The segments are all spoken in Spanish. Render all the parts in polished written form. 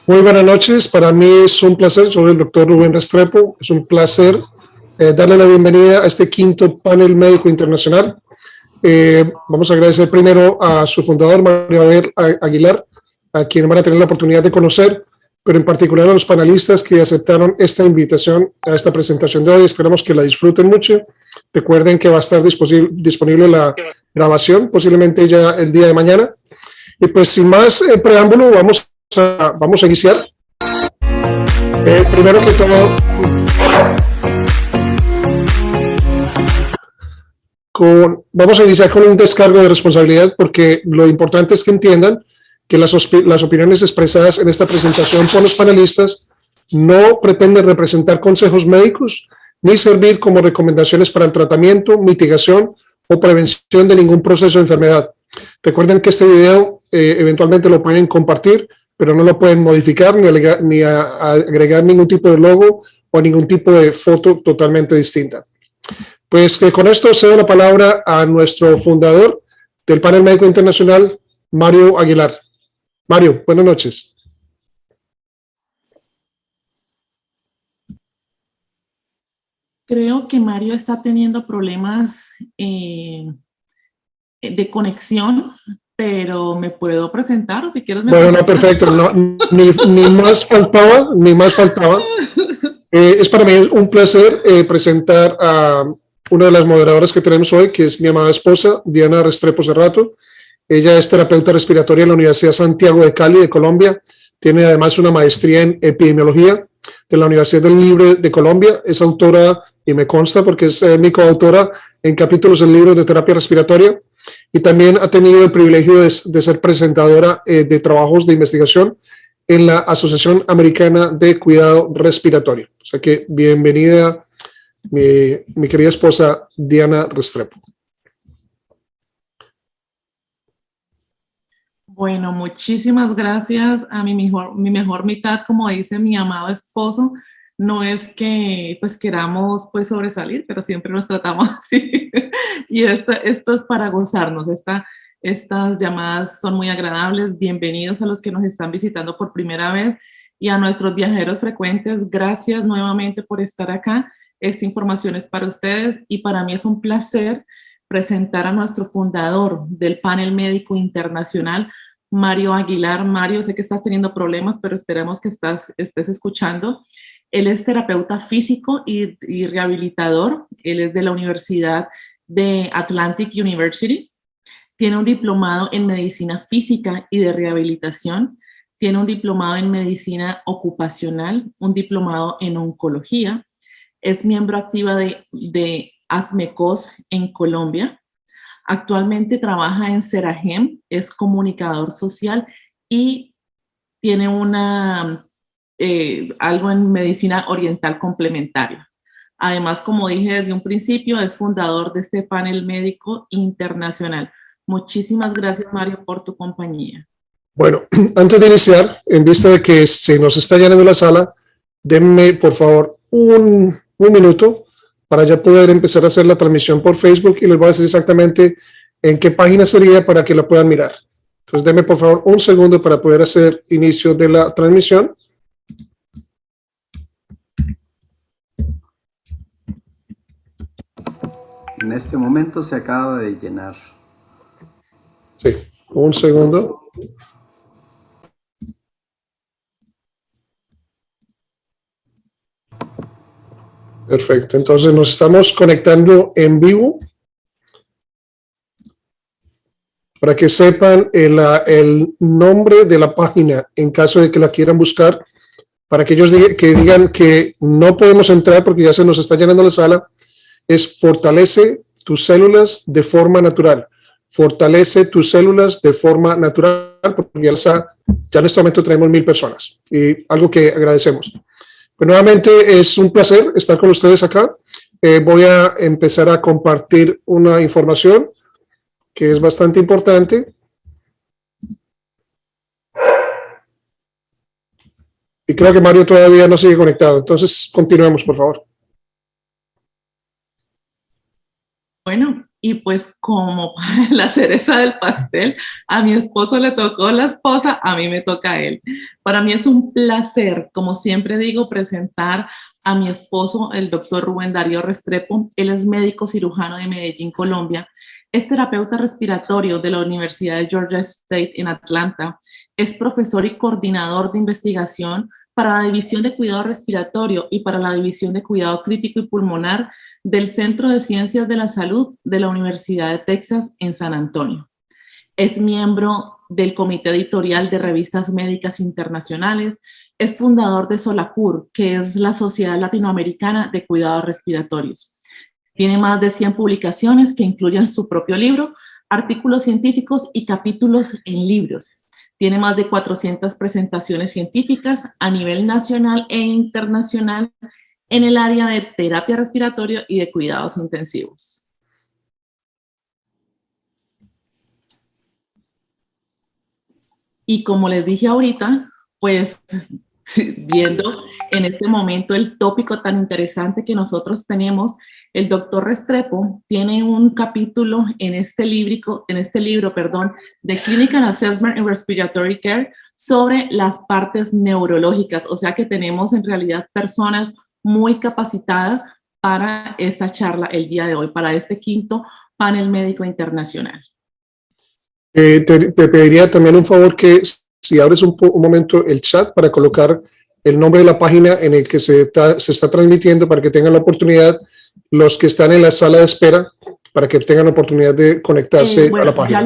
Muy buenas noches, para mí es un placer, soy el doctor Rubén Restrepo, es un placer darle la bienvenida a este quinto panel médico internacional. Vamos a agradecer primero a su fundador, Mario Abel Aguilar, a quien van a tener la oportunidad de conocer, pero en particular a los panelistas que aceptaron esta invitación a esta presentación de hoy. Esperamos que la disfruten mucho. Recuerden que va a estar disponible la grabación, posiblemente ya el día de mañana. Y pues sin más preámbulo, vamos a iniciar. Primero que todo, vamos a iniciar con un descargo de responsabilidad, porque lo importante es que entiendan que las opiniones expresadas en esta presentación por los panelistas no pretenden representar consejos médicos ni servir como recomendaciones para el tratamiento, mitigación o prevención de ningún proceso de enfermedad. Recuerden que este video eventualmente lo pueden compartir, pero no lo pueden modificar ni agregar ningún tipo de logo o ningún tipo de foto totalmente distinta. Pues que con esto cedo la palabra a nuestro fundador del panel médico internacional, Mario Aguilar. Mario, buenas noches. Creo que Mario está teniendo problemas de conexión, pero me puedo presentar, o si quieres me Bueno, presento. no, perfecto, no, ni más faltaba. Es para mí un placer presentar a una de las moderadoras que tenemos hoy, que es mi amada esposa, Diana Restrepo Cerrato. Ella es terapeuta respiratoria en la Universidad Santiago de Cali, de Colombia. Tiene además una maestría en epidemiología de la Universidad del Libre de Colombia. Es autora, y me consta porque es mi coautora en capítulos del libro de terapia respiratoria. Y también ha tenido el privilegio de ser presentadora de trabajos de investigación en la Asociación Americana de Cuidado Respiratorio. O sea que bienvenida, mi querida esposa Diana Restrepo. Bueno, muchísimas gracias a mi mejor mitad, como dice mi amado esposo. No es que pues queramos pues sobresalir, pero siempre nos tratamos así. Y esto es para gozarnos. Estas llamadas son muy agradables. Bienvenidos a los que nos están visitando por primera vez y a nuestros viajeros frecuentes. Gracias nuevamente por estar acá. Esta información es para ustedes y para mí es un placer presentar a nuestro fundador del panel médico internacional, Mario Aguilar. Mario, sé que estás teniendo problemas, pero esperamos que estés escuchando. Él es terapeuta físico y rehabilitador. Él es de la Universidad de Atlantic University. Tiene un diplomado en medicina física y de rehabilitación. Tiene un diplomado en medicina ocupacional, un diplomado en oncología. Es miembro activa de ASMECOS en Colombia. Actualmente trabaja en Seragem, es comunicador social y tiene algo en medicina oriental complementaria. Además, como dije desde un principio, es fundador de este panel médico internacional. Muchísimas gracias, Mario, por tu compañía. Bueno, antes de iniciar, en vista de que se nos está llenando la sala, denme, por favor, un minuto para ya poder empezar a hacer la transmisión por Facebook y les voy a decir exactamente en qué página sería para que la puedan mirar. Entonces, denme, por favor, un segundo para poder hacer inicio de la transmisión. En este momento se acaba de llenar. Sí, un segundo. Perfecto, entonces nos estamos conectando en vivo. Para que sepan el nombre de la página en caso de que la quieran buscar, para aquellos que digan que no podemos entrar porque ya se nos está llenando la sala, es Fortalece tus células de forma natural. Fortalece tus células de forma natural, porque ya en este momento tenemos 1000 personas y algo que agradecemos. Pues nuevamente es un placer estar con ustedes acá. Voy a empezar a compartir una información que es bastante importante. Y creo que Mario todavía no sigue conectado. Entonces, continuemos, por favor. Bueno, y pues como la cereza del pastel, a mi esposo le tocó la esposa, a mí me toca a él. Para mí es un placer, como siempre digo, presentar a mi esposo, el doctor Rubén Darío Restrepo. Él es médico cirujano de Medellín, Colombia. Es terapeuta respiratorio de la Universidad de Georgia State en Atlanta. Es profesor y coordinador de investigación para la División de Cuidado Respiratorio y para la División de Cuidado Crítico y Pulmonar del Centro de Ciencias de la Salud de la Universidad de Texas en San Antonio. Es miembro del comité editorial de revistas médicas internacionales. Es fundador de Solacur, que es la Sociedad Latinoamericana de Cuidados Respiratorios. Tiene más de 100 publicaciones que incluyen su propio libro, artículos científicos y capítulos en libros. Tiene más de 400 presentaciones científicas a nivel nacional e internacional en el área de terapia respiratoria y de cuidados intensivos. Y como les dije ahorita, pues viendo en este momento el tópico tan interesante que nosotros tenemos, el doctor Restrepo tiene un capítulo en este libro, de Clinical Assessment in Respiratory Care sobre las partes neurológicas. O sea que tenemos en realidad personas muy capacitadas para esta charla el día de hoy, para este quinto panel médico internacional. Te pediría también un favor que si abres un momento el chat para colocar el nombre de la página en el que se está transmitiendo para que tengan la oportunidad los que están en la sala de espera para que tengan la oportunidad de conectarse a la página.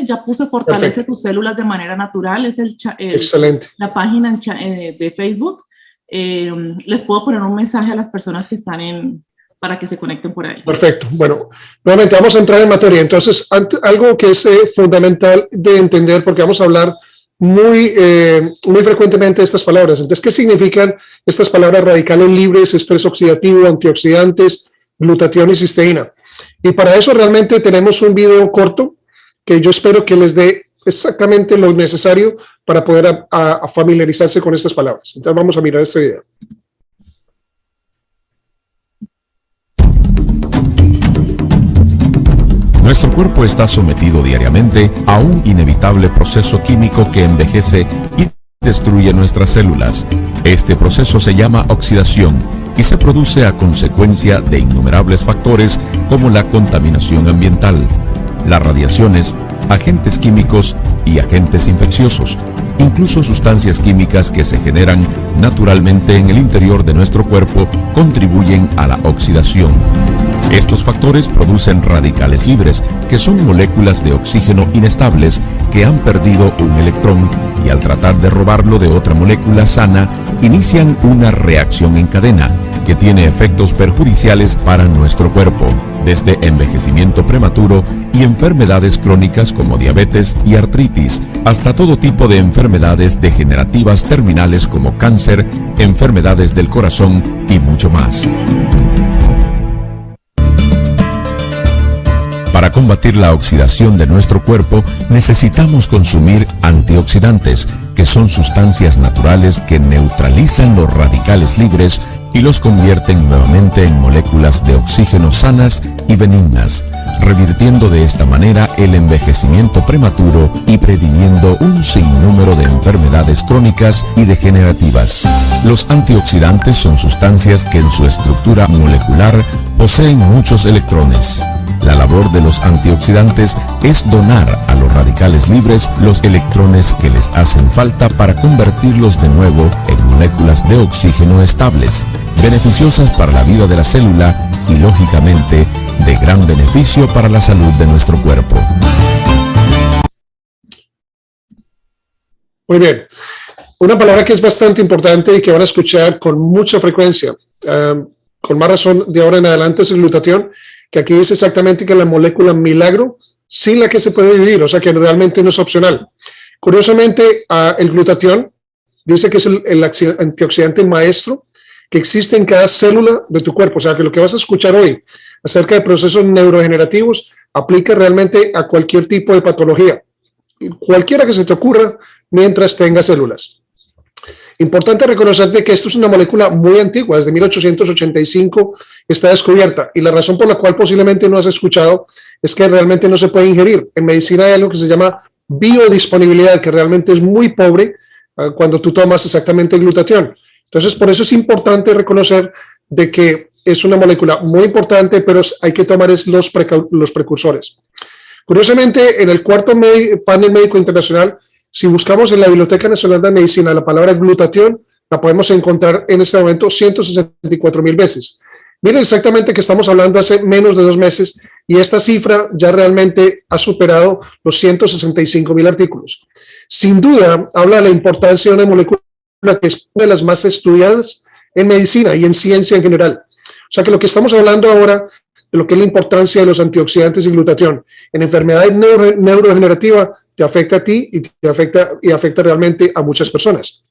Ya puse Fortalece tus células de manera natural, es excelente. La página de Facebook. Les puedo poner un mensaje a las personas que están para que se conecten por ahí. Perfecto. Bueno, nuevamente vamos a entrar en materia. Entonces, algo que es fundamental de entender, porque vamos a hablar muy frecuentemente de estas palabras. Entonces, ¿qué significan estas palabras radicales libres, estrés oxidativo, antioxidantes, glutatión y cisteína? Y para eso realmente tenemos un video corto que yo espero que les dé exactamente lo necesario para poder familiarizarse con estas palabras. Entonces, vamos a mirar este video. Nuestro cuerpo está sometido diariamente a un inevitable proceso químico que envejece y destruye nuestras células. Este proceso se llama oxidación y se produce a consecuencia de innumerables factores como la contaminación ambiental, las radiaciones, agentes químicos y agentes infecciosos, incluso sustancias químicas que se generan naturalmente en el interior de nuestro cuerpo contribuyen a la oxidación. Estos factores producen radicales libres, que son moléculas de oxígeno inestables que han perdido un electrón y al tratar de robarlo de otra molécula sana, inician una reacción en cadena que tiene efectos perjudiciales para nuestro cuerpo, desde envejecimiento prematuro y enfermedades crónicas como diabetes y artritis, hasta todo tipo de enfermedades degenerativas terminales como cáncer, enfermedades del corazón y mucho más. Para combatir la oxidación de nuestro cuerpo, necesitamos consumir antioxidantes, que son sustancias naturales que neutralizan los radicales libres y los convierten nuevamente en moléculas de oxígeno sanas y benignas, revirtiendo de esta manera el envejecimiento prematuro y previniendo un sinnúmero de enfermedades crónicas y degenerativas. Los antioxidantes son sustancias que en su estructura molecular poseen muchos electrones. La labor de los antioxidantes es donar a los radicales libres los electrones que les hacen falta para convertirlos de nuevo en moléculas de oxígeno estables, beneficiosas para la vida de la célula y, lógicamente, de gran beneficio para la salud de nuestro cuerpo. Muy bien. Una palabra que es bastante importante y que van a escuchar con mucha frecuencia, con más razón de ahora en adelante, es el glutatión, que aquí dice exactamente que es la molécula milagro sin la que se puede vivir, o sea que realmente no es opcional. Curiosamente, el glutatión dice que es el antioxidante maestro que existe en cada célula de tu cuerpo, o sea que lo que vas a escuchar hoy acerca de procesos neurodegenerativos aplica realmente a cualquier tipo de patología, cualquiera que se te ocurra mientras tenga células. Importante reconocer de que esto es una molécula muy antigua, desde 1885 está descubierta, y la razón por la cual posiblemente no has escuchado es que realmente no se puede ingerir. En medicina hay algo que se llama biodisponibilidad, que realmente es muy pobre cuando tú tomas exactamente glutatión. Entonces, por eso es importante reconocer de que es una molécula muy importante, pero hay que tomar los precursores. Curiosamente, en el cuarto panel médico internacional, si buscamos en la Biblioteca Nacional de Medicina la palabra glutatión, la podemos encontrar en este momento 164,000 veces. Miren exactamente que estamos hablando hace menos de 2 meses y esta cifra ya realmente ha superado los 165,000 artículos. Sin duda, habla de la importancia de una molécula que es una de las más estudiadas en medicina y en ciencia en general. O sea que lo que estamos hablando ahora de lo que es la importancia de los antioxidantes y glutatión en enfermedades neurodegenerativas te afecta a ti y afecta realmente a muchas personas.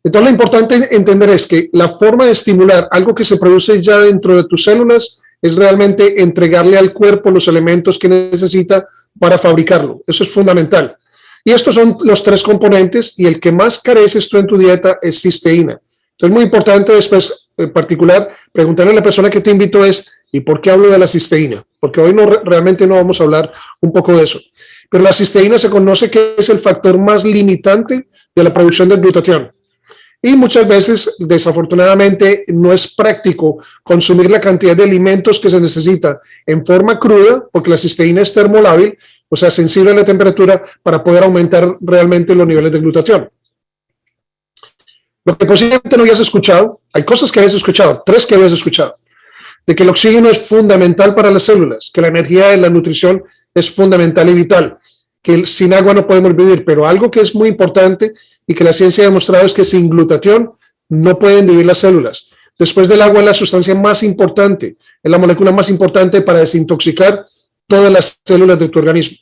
Entonces, lo importante entender es que la forma de estimular algo que se produce ya dentro de tus células es realmente entregarle al cuerpo los elementos que necesita para fabricarlo. Eso es fundamental. Y estos son los 3 componentes y el que más careces tú en tu dieta es cisteína. Entonces, muy importante después, en particular, preguntarle a la persona que te invitó ¿y por qué hablo de la cisteína? Porque hoy realmente no vamos a hablar un poco de eso. Pero la cisteína se conoce que es el factor más limitante de la producción de glutatión. Y muchas veces, desafortunadamente, no es práctico consumir la cantidad de alimentos que se necesita en forma cruda, porque la cisteína es termolábil, o sea, sensible a la temperatura, para poder aumentar realmente los niveles de glutatión. Lo que posiblemente no habías escuchado, hay cosas que habías escuchado, 3 que habías escuchado, de que el oxígeno es fundamental para las células, que la energía de la nutrición es fundamental y vital, que sin agua no podemos vivir, pero algo que es muy importante y que la ciencia ha demostrado es que sin glutatión no pueden vivir las células. Después del agua es la sustancia más importante, es la molécula más importante para desintoxicar todas las células de tu organismo.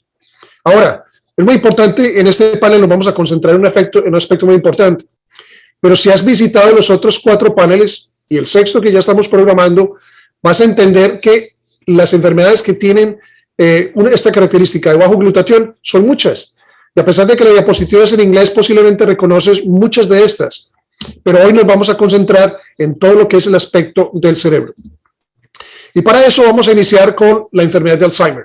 Ahora, es muy importante, en este panel nos vamos a concentrar en un aspecto muy importante, pero si has visitado los otros 4 paneles y el 6º que ya estamos programando, vas a entender que las enfermedades que tienen esta característica de bajo glutatión son muchas. Y a pesar de que la diapositiva es en inglés, posiblemente reconoces muchas de estas. Pero hoy nos vamos a concentrar en todo lo que es el aspecto del cerebro. Y para eso vamos a iniciar con la enfermedad de Alzheimer.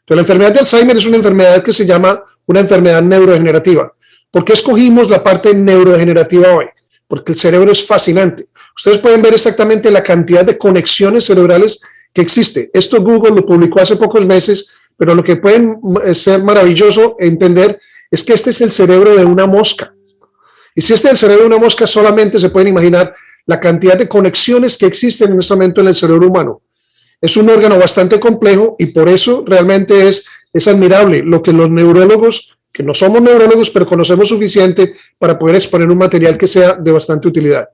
Entonces, la enfermedad de Alzheimer es una enfermedad que se llama una enfermedad neurodegenerativa. ¿Por qué escogimos la parte neurodegenerativa hoy? Porque el cerebro es fascinante. Ustedes pueden ver exactamente la cantidad de conexiones cerebrales que existe. Esto Google lo publicó hace pocos meses, pero lo que pueden ser maravilloso entender es que este es el cerebro de una mosca. Y si este es el cerebro de una mosca, solamente se pueden imaginar la cantidad de conexiones que existen en este momento en el cerebro humano. Es un órgano bastante complejo y por eso realmente es admirable lo que los neurólogos, que no somos neurólogos, pero conocemos suficiente para poder exponer un material que sea de bastante utilidad.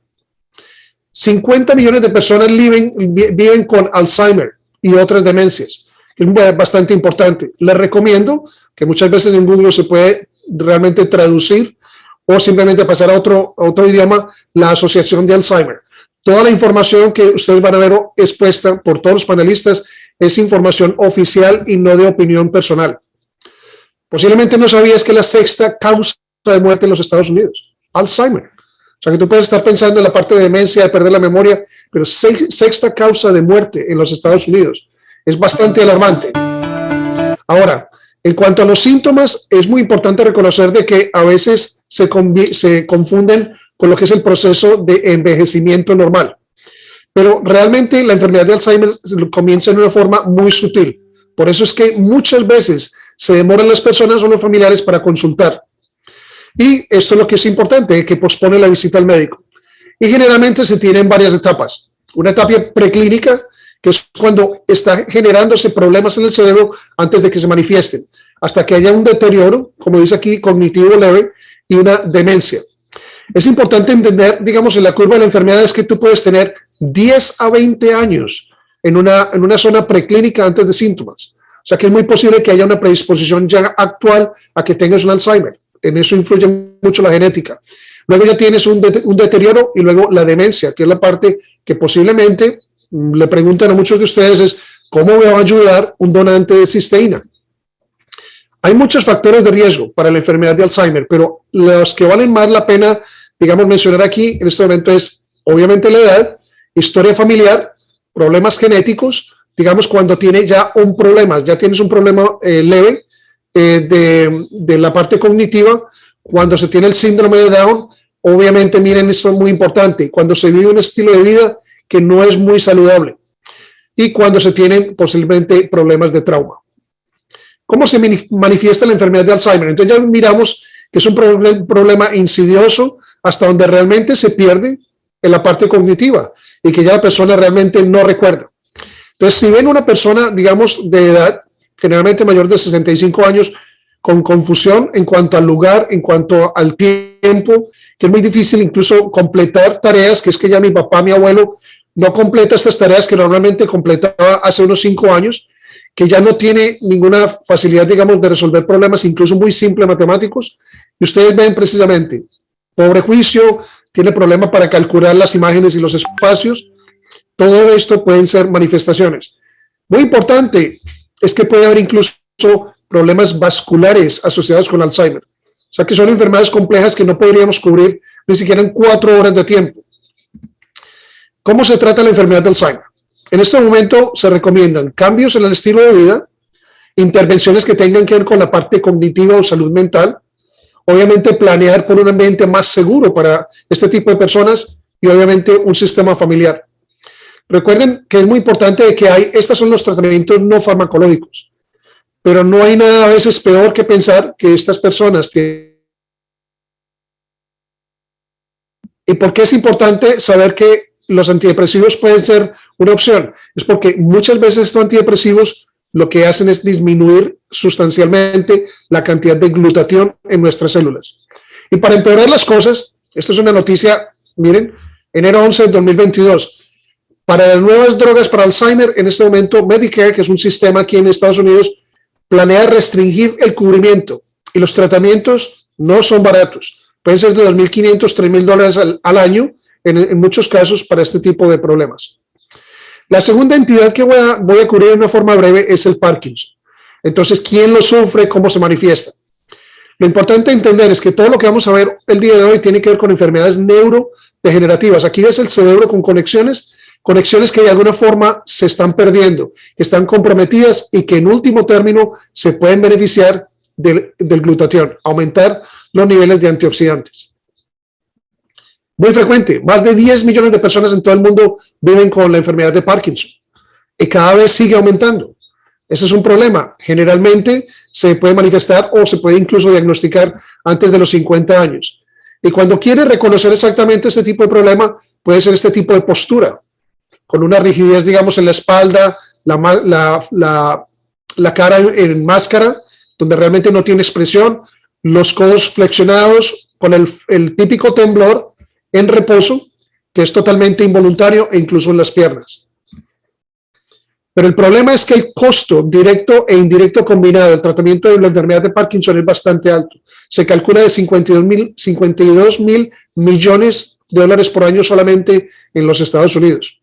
50 millones de personas viven con Alzheimer y otras demencias, que es bastante importante. Les recomiendo que muchas veces en Google se puede realmente traducir o simplemente pasar a otro idioma, la Asociación de Alzheimer. Toda la información que ustedes van a ver expuesta por todos los panelistas es información oficial y no de opinión personal. Posiblemente no sabías que la 6ª causa de muerte en los Estados Unidos, Alzheimer. O sea que tú puedes estar pensando en la parte de demencia, de perder la memoria, pero 6ª causa de muerte en los Estados Unidos. Es bastante alarmante. Ahora, en cuanto a los síntomas, es muy importante reconocer de que a veces se confunden con lo que es el proceso de envejecimiento normal. Pero realmente la enfermedad de Alzheimer comienza de una forma muy sutil. Por eso es que muchas veces se demoran las personas o los familiares para consultar. Y esto es lo que es importante, que pospone la visita al médico. Y generalmente se tienen varias etapas. Una etapa preclínica, que es cuando está generándose problemas en el cerebro antes de que se manifiesten, hasta que haya un deterioro, como dice aquí, cognitivo leve y una demencia. Es importante entender, digamos, en la curva de la enfermedad es que tú puedes tener 10 a 20 años en una zona preclínica antes de síntomas. O sea que es muy posible que haya una predisposición ya actual a que tengas un Alzheimer. En eso influye mucho la genética. Luego ya tienes un deterioro y luego la demencia, que es la parte que posiblemente le preguntan a muchos de ustedes es ¿cómo me va a ayudar un donante de cisteína? Hay muchos factores de riesgo para la enfermedad de Alzheimer, pero los que valen más la pena digamos, mencionar aquí en este momento es, obviamente, la edad, historia familiar, problemas genéticos, digamos, cuando tiene ya un problema, ya tienes un problema leve de la parte cognitiva, cuando se tiene el síndrome de Down, obviamente, miren, esto es muy importante, cuando se vive un estilo de vida que no es muy saludable y cuando se tienen posiblemente problemas de trauma. ¿Cómo se manifiesta la enfermedad de Alzheimer? Entonces ya miramos que es un problema insidioso hasta donde realmente se pierde en la parte cognitiva y que ya la persona realmente no recuerda. Entonces, si ven una persona, digamos, de edad, generalmente mayor de 65 años, con confusión en cuanto al lugar, en cuanto al tiempo, que es muy difícil incluso completar tareas, que es que ya mi papá, mi abuelo, no completa estas tareas que normalmente completaba hace unos 5 años, que ya no tiene ninguna facilidad, digamos, de resolver problemas, incluso muy simples matemáticos, y ustedes ven precisamente, pobre juicio, tiene problemas para calcular las imágenes y los espacios. Todo esto pueden ser manifestaciones. Muy importante es que puede haber incluso problemas vasculares asociados con Alzheimer. O sea que son enfermedades complejas que no podríamos cubrir ni siquiera en 4 horas de tiempo. ¿Cómo se trata la enfermedad de Alzheimer? En este momento se recomiendan cambios en el estilo de vida, intervenciones que tengan que ver con la parte cognitiva o salud mental, obviamente planear por un ambiente más seguro para este tipo de personas y obviamente un sistema familiar. Recuerden que es muy importante que estos son los tratamientos no farmacológicos, pero no hay nada a veces peor que pensar que estas personas tienen. ¿Y por qué es importante saber que los antidepresivos pueden ser una opción? Es porque muchas veces estos antidepresivos lo que hacen es disminuir sustancialmente la cantidad de glutatión en nuestras células. Y para empeorar las cosas, esto es una noticia, miren, enero 11 de 2022, para las nuevas drogas para Alzheimer, en este momento Medicare, que es un sistema aquí en Estados Unidos, planea restringir el cubrimiento y los tratamientos no son baratos. Pueden ser de $2,500, $3,000 al año en muchos casos para este tipo de problemas. La segunda entidad que voy a cubrir de una forma breve es el Parkinson. Entonces, ¿quién lo sufre? ¿Cómo se manifiesta? Lo importante entender es que todo lo que vamos a ver el día de hoy tiene que ver con enfermedades neurodegenerativas. Aquí ves el cerebro con conexiones que de alguna forma se están perdiendo, que están comprometidas y que en último término se pueden beneficiar del glutatión, aumentar los niveles de antioxidantes. Muy frecuente, más de 10 millones de personas en todo el mundo viven con la enfermedad de Parkinson y cada vez sigue aumentando. Ese es un problema. Generalmente se puede manifestar o se puede incluso diagnosticar antes de los 50 años. Y cuando quiere reconocer exactamente este tipo de problema, puede ser este tipo de postura, con una rigidez, digamos, en la espalda, la cara en máscara, donde realmente no tiene expresión, los codos flexionados, con el típico temblor en reposo, que es totalmente involuntario e incluso en las piernas. Pero el problema es que el costo directo e indirecto combinado del tratamiento de la enfermedad de Parkinson es bastante alto. Se calcula de 52 mil millones de dólares por año solamente en los Estados Unidos.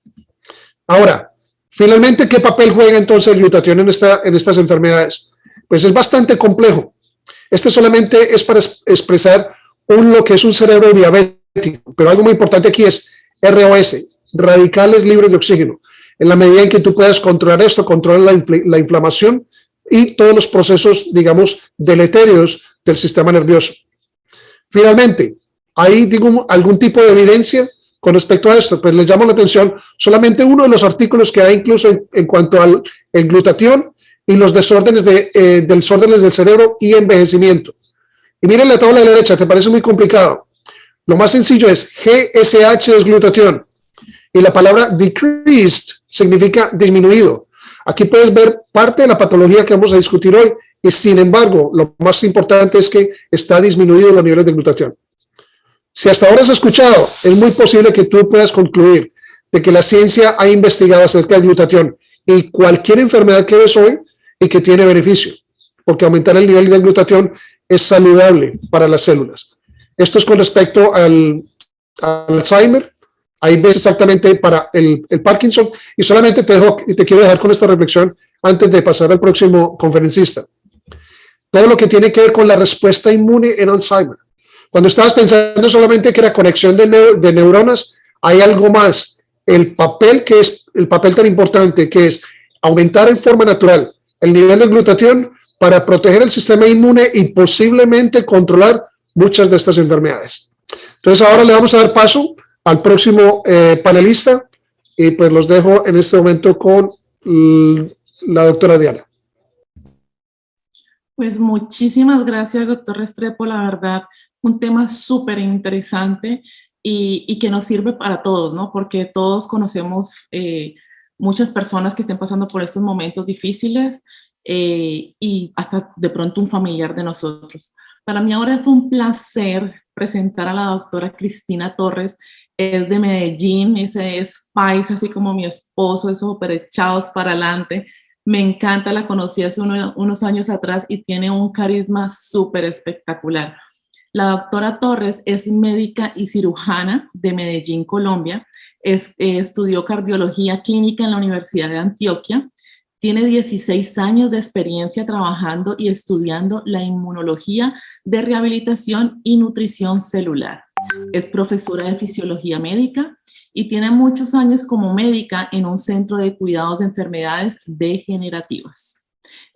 Ahora, finalmente, ¿qué papel juega entonces el glutatión en estas enfermedades? Pues es bastante complejo. Este solamente es para expresar lo que es un cerebro diabético, pero algo muy importante aquí es ROS, radicales libres de oxígeno. En la medida en que tú puedas controlar esto, controla la inflamación y todos los procesos, digamos, deleterios del sistema nervioso. Finalmente, ¿hay algún tipo de evidencia con respecto a esto? Pues les llamo la atención solamente uno de los artículos que hay incluso en cuanto al glutatión y los desórdenes del cerebro y envejecimiento. Y miren la tabla de la derecha, ¿te parece muy complicado? Lo más sencillo es GSH es glutatión y la palabra decreased significa disminuido. Aquí puedes ver parte de la patología que vamos a discutir hoy y sin embargo lo más importante es que está disminuido los niveles de glutatión. Si hasta ahora has escuchado, es muy posible que tú puedas concluir de que la ciencia ha investigado acerca del glutatión y cualquier enfermedad que ves hoy y que tiene beneficio, porque aumentar el nivel de glutatión es saludable para las células. Esto es con respecto al Alzheimer. Ahí ves exactamente para el Parkinson y solamente te quiero dejar con esta reflexión antes de pasar al próximo conferencista. Todo lo que tiene que ver con la respuesta inmune en Alzheimer. Cuando estabas pensando solamente que era conexión de neuronas, hay algo más. El papel que es el papel tan importante que es aumentar en forma natural el nivel de glutatión para proteger el sistema inmune y posiblemente controlar muchas de estas enfermedades. Entonces ahora le vamos a dar paso al próximo panelista y pues los dejo en este momento con la doctora Diana. Pues muchísimas gracias, doctor Restrepo, la verdad, un tema súper interesante y que nos sirve para todos, ¿no? Porque todos conocemos muchas personas que estén pasando por estos momentos difíciles y hasta de pronto un familiar de nosotros. Para mí ahora es un placer presentar a la doctora Cristina Torres, es de Medellín, ese es paisa, así como mi esposo, esos súper echados para adelante. Me encanta, la conocí hace unos años atrás y tiene un carisma súper espectacular. La doctora Torres es médica y cirujana de Medellín, Colombia. Estudió cardiología clínica en la Universidad de Antioquia. Tiene 16 años de experiencia trabajando y estudiando la inmunología de rehabilitación y nutrición celular. Es profesora de fisiología médica y tiene muchos años como médica en un centro de cuidados de enfermedades degenerativas.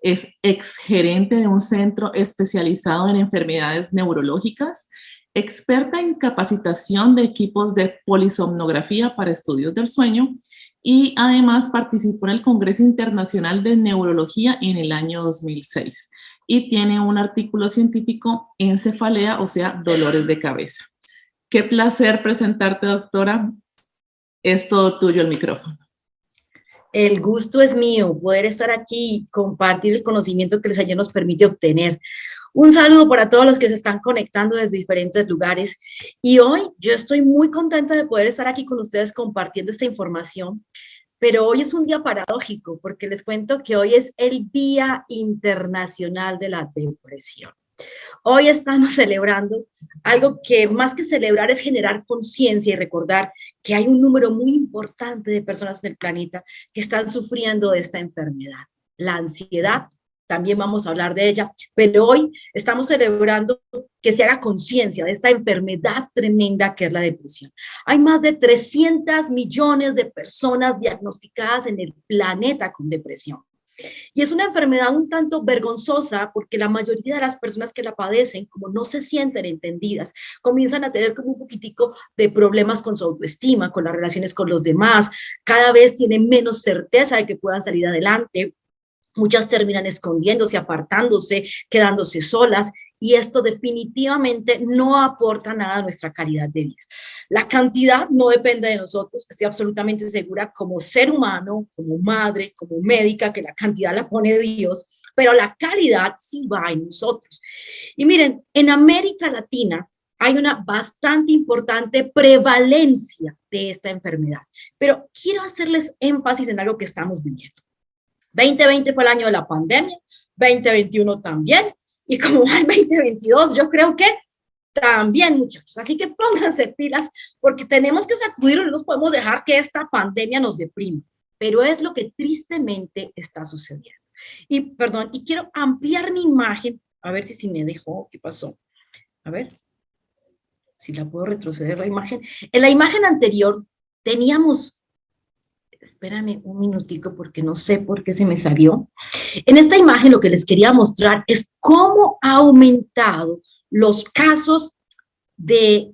Es exgerente de un centro especializado en enfermedades neurológicas, experta en capacitación de equipos de polisomnografía para estudios del sueño y además participó en el Congreso Internacional de Neurología en el año 2006 y tiene un artículo científico en cefalea, o sea, dolores de cabeza. Qué placer presentarte, doctora. Es todo tuyo el micrófono. El gusto es mío, poder estar aquí y compartir el conocimiento que el Señor nos permite obtener. Un saludo para todos los que se están conectando desde diferentes lugares. Y hoy yo estoy muy contenta de poder estar aquí con ustedes compartiendo esta información. Pero hoy es un día paradójico porque les cuento que hoy es el Día Internacional de la Depresión. Hoy estamos celebrando algo que más que celebrar es generar conciencia y recordar que hay un número muy importante de personas en el planeta que están sufriendo de esta enfermedad. La ansiedad, también vamos a hablar de ella, pero hoy estamos celebrando que se haga conciencia de esta enfermedad tremenda que es la depresión. Hay más de 300 millones de personas diagnosticadas en el planeta con depresión. Y es una enfermedad un tanto vergonzosa porque la mayoría de las personas que la padecen, como no se sienten entendidas, comienzan a tener como un poquitico de problemas con su autoestima, con las relaciones con los demás, cada vez tienen menos certeza de que puedan salir adelante. Muchas terminan escondiéndose, apartándose, quedándose solas y esto definitivamente no aporta nada a nuestra calidad de vida. La cantidad no depende de nosotros, estoy absolutamente segura como ser humano, como madre, como médica, que la cantidad la pone Dios, pero la calidad sí va en nosotros. Y miren, en América Latina hay una bastante importante prevalencia de esta enfermedad, pero quiero hacerles énfasis en algo que estamos viviendo. 2020 fue el año de la pandemia, 2021 también, y como va el 2022, yo creo que también, muchachos. Así que pónganse pilas, porque tenemos que sacudirnos, no nos podemos dejar que esta pandemia nos deprima, pero es lo que tristemente está sucediendo. Y, perdón, y quiero ampliar mi imagen, a ver si me dejó, ¿qué pasó? A ver, si la puedo retroceder la imagen. En la imagen anterior teníamos... Espérame un minutico porque no sé por qué se me salió. En esta imagen lo que les quería mostrar es cómo ha aumentado los casos de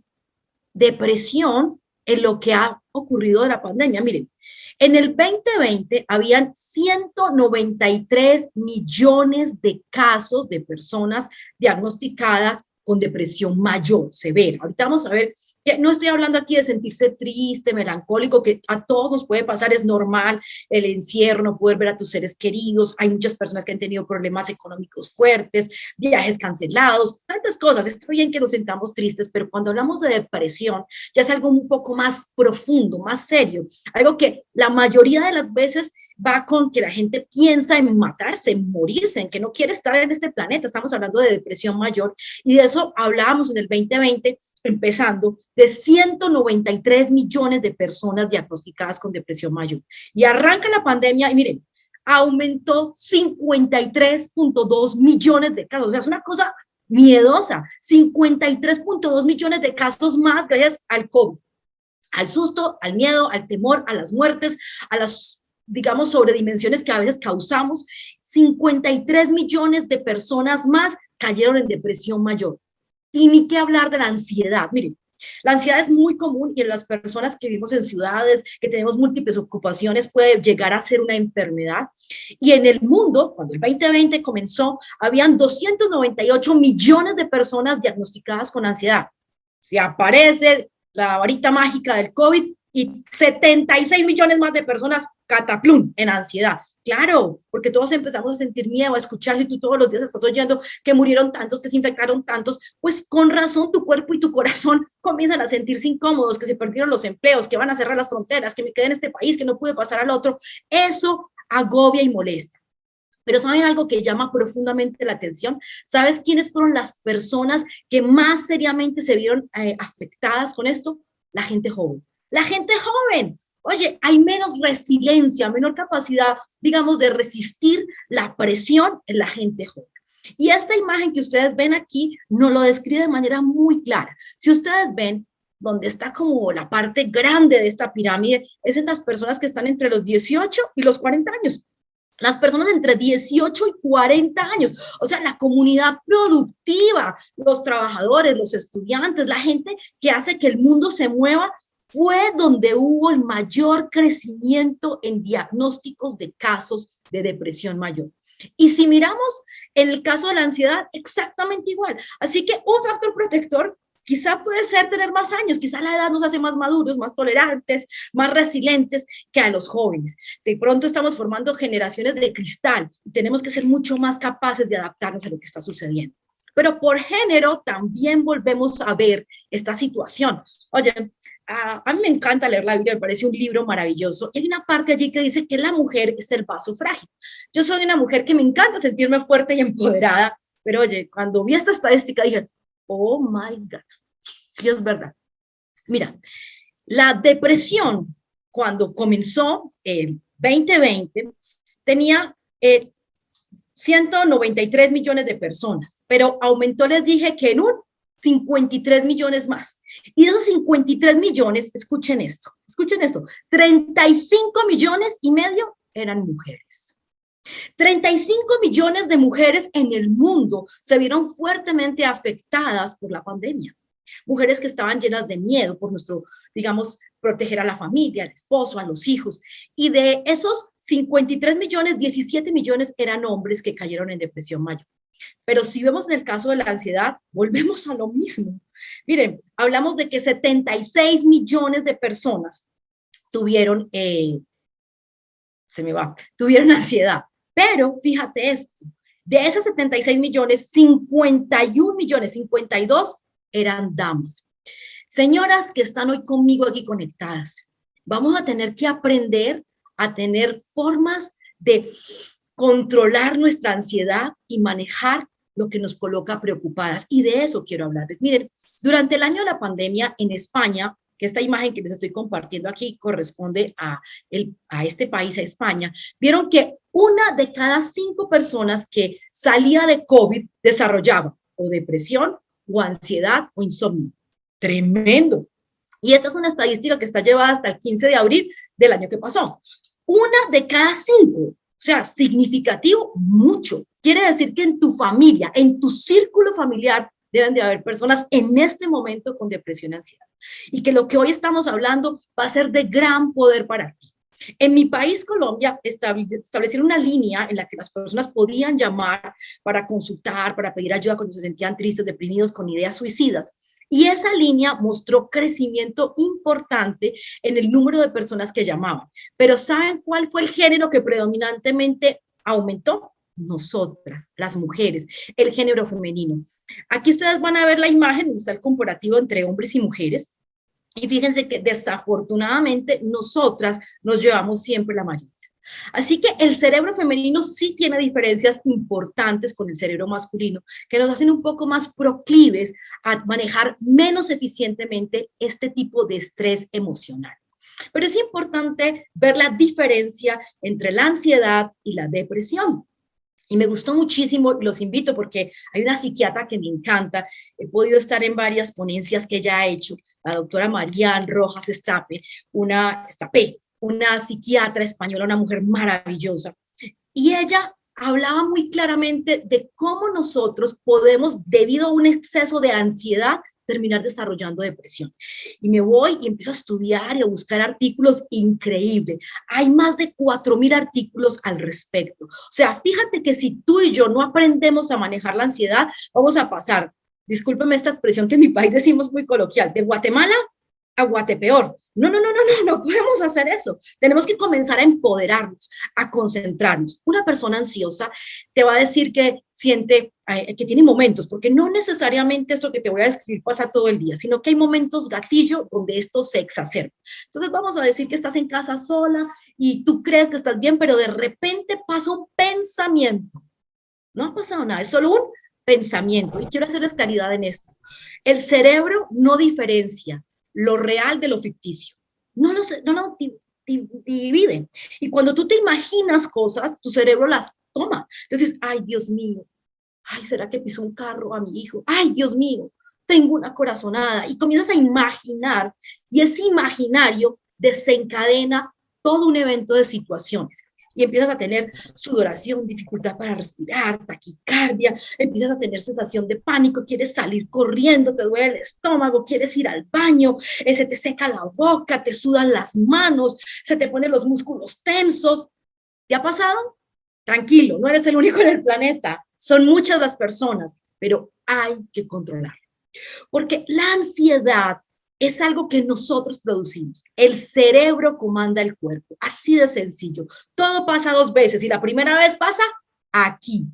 depresión en lo que ha ocurrido de la pandemia. Miren, en el 2020 habían 193 millones de casos de personas diagnosticadas con depresión mayor, severa. Ahorita vamos a ver que no estoy hablando aquí de sentirse triste, melancólico, que a todos nos puede pasar, es normal, el encierro, no poder ver a tus seres queridos, hay muchas personas que han tenido problemas económicos fuertes, viajes cancelados, tantas cosas. Está bien que nos sentamos tristes, pero cuando hablamos de depresión, ya es algo un poco más profundo, más serio, algo que la mayoría de las veces va con que la gente piensa en matarse, en morirse, en que no quiere estar en este planeta. Estamos hablando de depresión mayor y de eso hablábamos en el 2020, empezando de 193 millones de personas diagnosticadas con depresión mayor. Y arranca la pandemia y miren, aumentó 53.2 millones de casos. O sea, es una cosa miedosa, 53.2 millones de casos más gracias al COVID, al susto, al miedo, al temor, a las muertes, a las, digamos, sobredimensiones que a veces causamos. 53 millones de personas más cayeron en depresión mayor. Y ni qué hablar de la ansiedad. Miren, la ansiedad es muy común y en las personas que vivimos en ciudades, que tenemos múltiples ocupaciones, puede llegar a ser una enfermedad. Y en el mundo, cuando el 2020 comenzó, habían 298 millones de personas diagnosticadas con ansiedad. Se aparece la varita mágica del COVID y 76 millones más de personas cataplum en ansiedad. Claro, porque todos empezamos a sentir miedo, a escuchar, si tú todos los días estás oyendo que murieron tantos, que se infectaron tantos, pues con razón tu cuerpo y tu corazón comienzan a sentirse incómodos, que se perdieron los empleos, que van a cerrar las fronteras, que me quedé en este país, que no pude pasar al otro. Eso agobia y molesta. Pero ¿saben algo que llama profundamente la atención? ¿Sabes quiénes fueron las personas que más seriamente se vieron afectadas con esto? La gente joven. La gente joven. Oye, hay menos resiliencia, menor capacidad, digamos, de resistir la presión en la gente joven. Y esta imagen que ustedes ven aquí nos lo describe de manera muy clara. Si ustedes ven, donde está como la parte grande de esta pirámide, es en las personas que están entre los 18 y los 40 años. Las personas entre 18 y 40 años, o sea, la comunidad productiva, los trabajadores, los estudiantes, la gente que hace que el mundo se mueva, fue donde hubo el mayor crecimiento en diagnósticos de casos de depresión mayor. Y si miramos en el caso de la ansiedad, exactamente igual. Así que un factor protector quizá puede ser tener más años, quizá la edad nos hace más maduros, más tolerantes, más resilientes que a los jóvenes. De pronto estamos formando generaciones de cristal y tenemos que ser mucho más capaces de adaptarnos a lo que está sucediendo. Pero por género también volvemos a ver esta situación. Oye, a mí me encanta leer la Biblia, me parece un libro maravilloso. Y hay una parte allí que dice que la mujer es el vaso frágil. Yo soy una mujer que me encanta sentirme fuerte y empoderada, pero oye, cuando vi esta estadística dije, oh my God, sí es verdad. Mira, la depresión cuando comenzó el 2020 tenía 193 millones de personas, pero aumentó, les dije que en un 53 millones más. Y de esos 53 millones, escuchen esto, 35 millones y medio eran mujeres. 35 millones de mujeres en el mundo se vieron fuertemente afectadas por la pandemia. Mujeres que estaban llenas de miedo por nuestro, digamos, proteger a la familia, al esposo, a los hijos. Y de esos 53 millones, 17 millones eran hombres que cayeron en depresión mayor. Pero si vemos en el caso de la ansiedad, volvemos a lo mismo. Miren, hablamos de que 76 millones de personas tuvieron, tuvieron ansiedad. Pero fíjate esto, de esas 76 millones, 51 millones, 52 eran damas. Señoras que están hoy conmigo aquí conectadas, vamos a tener que aprender a tener formas de controlar nuestra ansiedad y manejar lo que nos coloca preocupadas. Y de eso quiero hablarles. Miren, durante el año de la pandemia en España, que esta imagen que les estoy compartiendo aquí corresponde a este país, a España, vieron que 1 de cada 5 personas que salía de COVID desarrollaba o depresión o ansiedad o insomnio. Tremendo. Y esta es una estadística que está llevada hasta el 15 de abril del año que pasó. 1 de cada 5, o sea, significativo, mucho. Quiere decir que en tu familia, en tu círculo familiar, deben de haber personas en este momento con depresión y ansiedad. Y que lo que hoy estamos hablando va a ser de gran poder para ti. En mi país, Colombia, establecieron una línea en la que las personas podían llamar para consultar, para pedir ayuda cuando se sentían tristes, deprimidos, con ideas suicidas. Y esa línea mostró crecimiento importante en el número de personas que llamaban. Pero ¿saben cuál fue el género que predominantemente aumentó? Nosotras, las mujeres, el género femenino. Aquí ustedes van a ver la imagen donde está el comparativo entre hombres y mujeres. Y fíjense que desafortunadamente nosotras nos llevamos siempre la mayoría. Así que el cerebro femenino sí tiene diferencias importantes con el cerebro masculino, que nos hacen un poco más proclives a manejar menos eficientemente este tipo de estrés emocional. Pero es importante ver la diferencia entre la ansiedad y la depresión. Y me gustó muchísimo, los invito porque hay una psiquiatra que me encanta, he podido estar en varias ponencias que ella ha hecho, la doctora Marian Rojas una psiquiatra española, una mujer maravillosa. Y ella hablaba muy claramente de cómo nosotros podemos, debido a un exceso de ansiedad, terminar desarrollando depresión. Y me voy y empiezo a estudiar y a buscar artículos increíbles. Hay más de 4.000 artículos al respecto. O sea, fíjate que si tú y yo no aprendemos a manejar la ansiedad, vamos a pasar, discúlpeme esta expresión que en mi país decimos muy coloquial, de Guatemala a Guatepeor. No podemos hacer eso. Tenemos que comenzar a empoderarnos, a concentrarnos. Una persona ansiosa te va a decir que siente, que tiene momentos, porque no necesariamente esto que te voy a describir pasa todo el día, sino que hay momentos gatillo donde esto se exacerba. Entonces vamos a decir que estás en casa sola y tú crees que estás bien, pero de repente pasa un pensamiento. No ha pasado nada, es solo un pensamiento. Y quiero hacerles claridad en esto. El cerebro no diferencia lo real de lo ficticio. No lo divide. Y cuando tú te imaginas cosas, tu cerebro las toma. Entonces, ay, Dios mío, ay, ¿será que pisó un carro a mi hijo? Ay, Dios mío, tengo una corazonada. Y comienzas a imaginar, y ese imaginario desencadena todo un evento de situaciones. Y empiezas a tener sudoración, dificultad para respirar, taquicardia, empiezas a tener sensación de pánico, quieres salir corriendo, te duele el estómago, quieres ir al baño, se te seca la boca, te sudan las manos, se te ponen los músculos tensos. ¿Te ha pasado? Tranquilo, no eres el único en el planeta, son muchas las personas, pero hay que controlarlo. Porque la ansiedad es algo que nosotros producimos. El cerebro comanda el cuerpo, así de sencillo. Todo pasa 2 veces y la primera vez pasa aquí,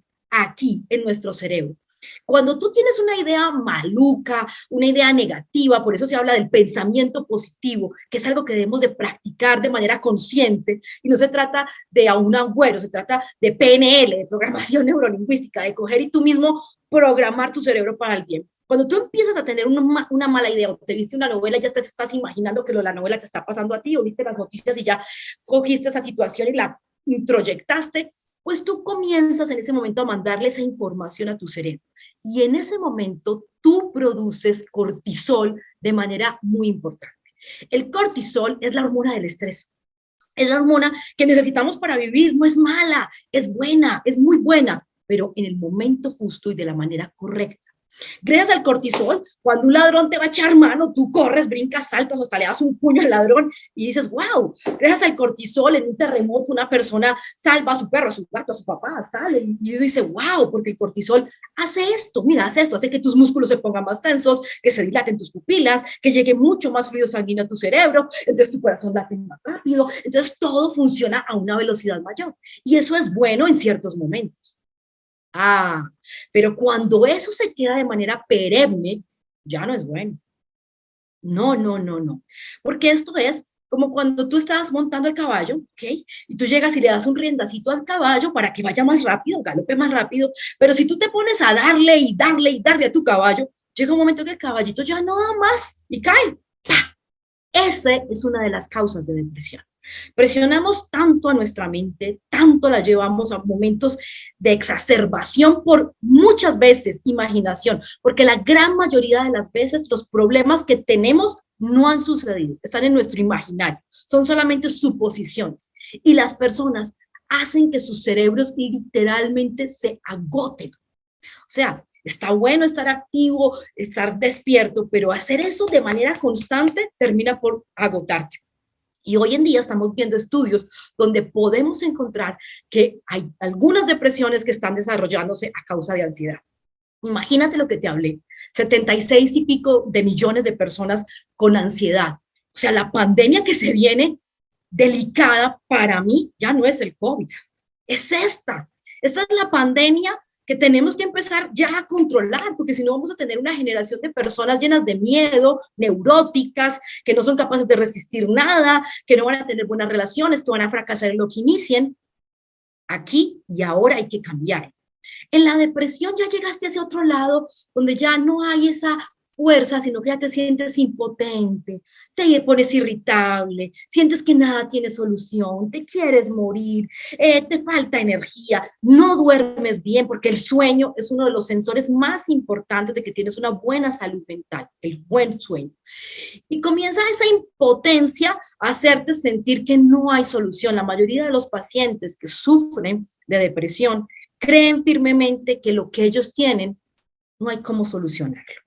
en nuestro cerebro. Cuando tú tienes una idea maluca, una idea negativa, por eso se habla del pensamiento positivo, que es algo que debemos de practicar de manera consciente, y no se trata de a un agüero, se trata de PNL, de programación neurolingüística, de coger y tú mismo programar tu cerebro para el bien. Cuando tú empiezas a tener una mala idea, o te viste una novela y ya te estás imaginando que la novela te está pasando a ti, o viste las noticias y ya cogiste esa situación y la introyectaste, pues tú comienzas en ese momento a mandarle esa información a tu cerebro. Y en ese momento tú produces cortisol de manera muy importante. El cortisol es la hormona del estrés. Es la hormona que necesitamos para vivir. No es mala, es buena, es muy buena, pero en el momento justo y de la manera correcta. Gracias al cortisol, cuando un ladrón te va a echar mano, tú corres, brincas, saltas, hasta le das un puño al ladrón y dices, wow, gracias al cortisol en un terremoto una persona salva a su perro, a su gato, a su papá, sale y dice, wow, porque el cortisol hace esto, mira, hace esto, hace que tus músculos se pongan más tensos, que se dilaten tus pupilas, que llegue mucho más fluido sanguíneo a tu cerebro, entonces tu corazón late más rápido, entonces todo funciona a una velocidad mayor y eso es bueno en ciertos momentos. Pero cuando eso se queda de manera perenne, ya no es bueno. No. Porque esto es como cuando tú estás montando el caballo, ¿ok? Y tú llegas y le das un riendacito al caballo para que vaya más rápido, galope más rápido, pero si tú te pones a darle y darle y darle a tu caballo, llega un momento que el caballito ya no da más y cae. ¡Pah! Esa es una de las causas de depresión. Presionamos tanto a nuestra mente, tanto la llevamos a momentos de exacerbación por muchas veces imaginación, porque la gran mayoría de las veces los problemas que tenemos no han sucedido, están en nuestro imaginario, son solamente suposiciones y las personas hacen que sus cerebros literalmente se agoten. O sea, está bueno estar activo, estar despierto, pero hacer eso de manera constante termina por agotarte. Y hoy en día estamos viendo estudios donde podemos encontrar que hay algunas depresiones que están desarrollándose a causa de ansiedad. Imagínate lo que te hablé, 76 y pico de millones de personas con ansiedad. O sea, la pandemia que se viene delicada para mí ya no es el COVID, es esta. Esta es la pandemia que tenemos que empezar ya a controlar, porque si no vamos a tener una generación de personas llenas de miedo, neuróticas, que no son capaces de resistir nada, que no van a tener buenas relaciones, que van a fracasar en lo que inicien. Aquí y ahora hay que cambiar. En la depresión ya llegaste a ese otro lado, donde ya no hay esa fuerza, sino que ya te sientes impotente, te pones irritable, sientes que nada tiene solución, te quieres morir, te falta energía, no duermes bien, porque el sueño es uno de los sensores más importantes de que tienes una buena salud mental, el buen sueño. Y comienza esa impotencia a hacerte sentir que no hay solución. La mayoría de los pacientes que sufren de depresión creen firmemente que lo que ellos tienen no hay cómo solucionarlo.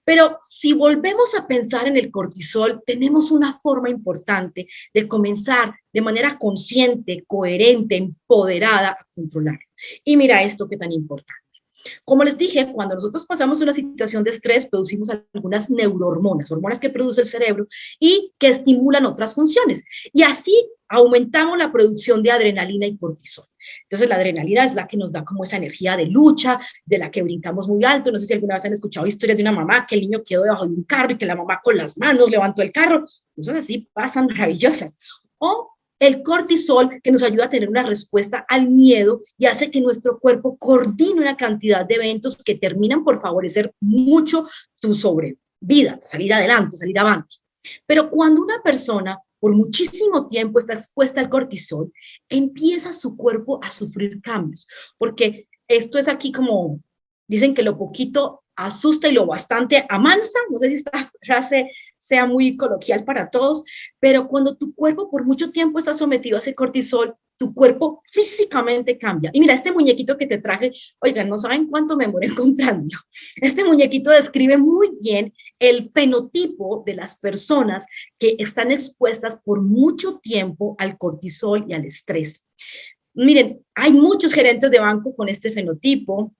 Pero si volvemos a pensar en el cortisol, tenemos una forma importante de comenzar de manera consciente, coherente, empoderada a controlarlo. Y mira esto que tan importante. Como les dije, cuando nosotros pasamos una situación de estrés, producimos algunas neurohormonas, hormonas que produce el cerebro y que estimulan otras funciones. Y así aumentamos la producción de adrenalina y cortisol. Entonces, la adrenalina es la que nos da como esa energía de lucha, de la que brincamos muy alto. No sé si alguna vez han escuchado historias de una mamá que el niño quedó debajo de un carro y que la mamá con las manos levantó el carro. Cosas así pasan maravillosas. O el cortisol, que nos ayuda a tener una respuesta al miedo y hace que nuestro cuerpo coordine una cantidad de eventos que terminan por favorecer mucho tu sobrevida, salir adelante, salir avante. Pero cuando una persona por muchísimo tiempo está expuesta al cortisol, empieza su cuerpo a sufrir cambios, porque esto es aquí como, dicen que lo poquito asusta y lo bastante amansa, no sé si esta frase sea muy coloquial para todos, pero cuando tu cuerpo por mucho tiempo está sometido a ese cortisol, tu cuerpo físicamente cambia. Y mira, este muñequito que te traje, oigan, no saben cuánto me demoré encontrándolo. Este muñequito describe muy bien el fenotipo de las personas que están expuestas por mucho tiempo al cortisol y al estrés. Miren, hay muchos gerentes de banco con este fenotipo,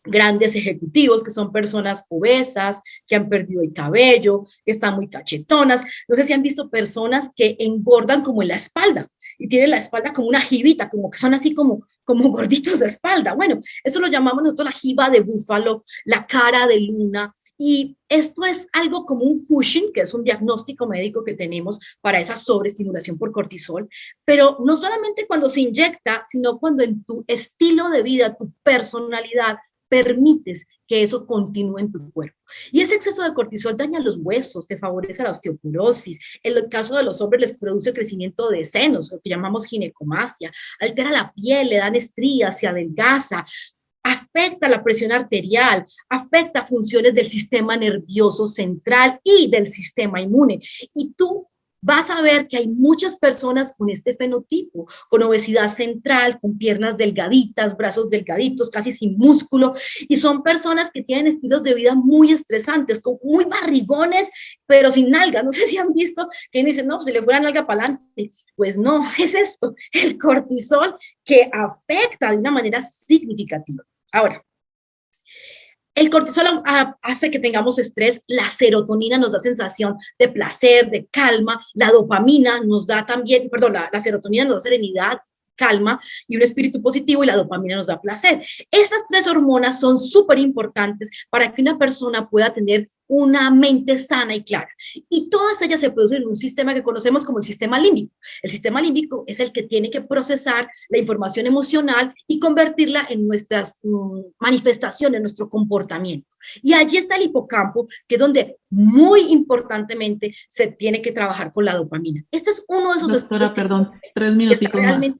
grandes ejecutivos que son personas obesas, que han perdido el cabello, que están muy cachetonas. No sé si han visto personas que engordan como en la espalda y tienen la espalda como una jibita, como que son así como gorditos de espalda. Bueno, eso lo llamamos nosotros la jiba de búfalo, la cara de luna. Y esto es algo como un Cushing, que es un diagnóstico médico que tenemos para esa sobreestimulación por cortisol, pero no solamente cuando se inyecta, sino cuando en tu estilo de vida, tu personalidad, permites que eso continúe en tu cuerpo. Y ese exceso de cortisol daña los huesos, te favorece la osteoporosis. En el caso de los hombres les produce crecimiento de senos, lo que llamamos ginecomastia, altera la piel, le dan estrías, se adelgaza, afecta la presión arterial, afecta funciones del sistema nervioso central y del sistema inmune. Y tú vas a ver que hay muchas personas con este fenotipo, con obesidad central, con piernas delgaditas, brazos delgaditos, casi sin músculo, y son personas que tienen estilos de vida muy estresantes, muy barrigones, pero sin nalga. No sé si han visto que dicen, no, pues se le fue la nalga para adelante. Pues no, es esto, el cortisol que afecta de una manera significativa. Ahora, el cortisol hace que tengamos estrés, la serotonina nos da sensación de placer, de calma, la dopamina nos da también, perdón, la serotonina nos da serenidad, calma y un espíritu positivo y la dopamina nos da placer. Estas tres hormonas son súper importantes para que una persona pueda tener una mente sana y clara. Y todas ellas se producen en un sistema que conocemos como el sistema límbico. El sistema límbico es el que tiene que procesar la información emocional y convertirla en nuestras manifestaciones, nuestro comportamiento. Y allí está el hipocampo, que es donde muy importantemente se tiene que trabajar con la dopamina. Este es uno de esos Doctora, perdón, 3 minuticos más.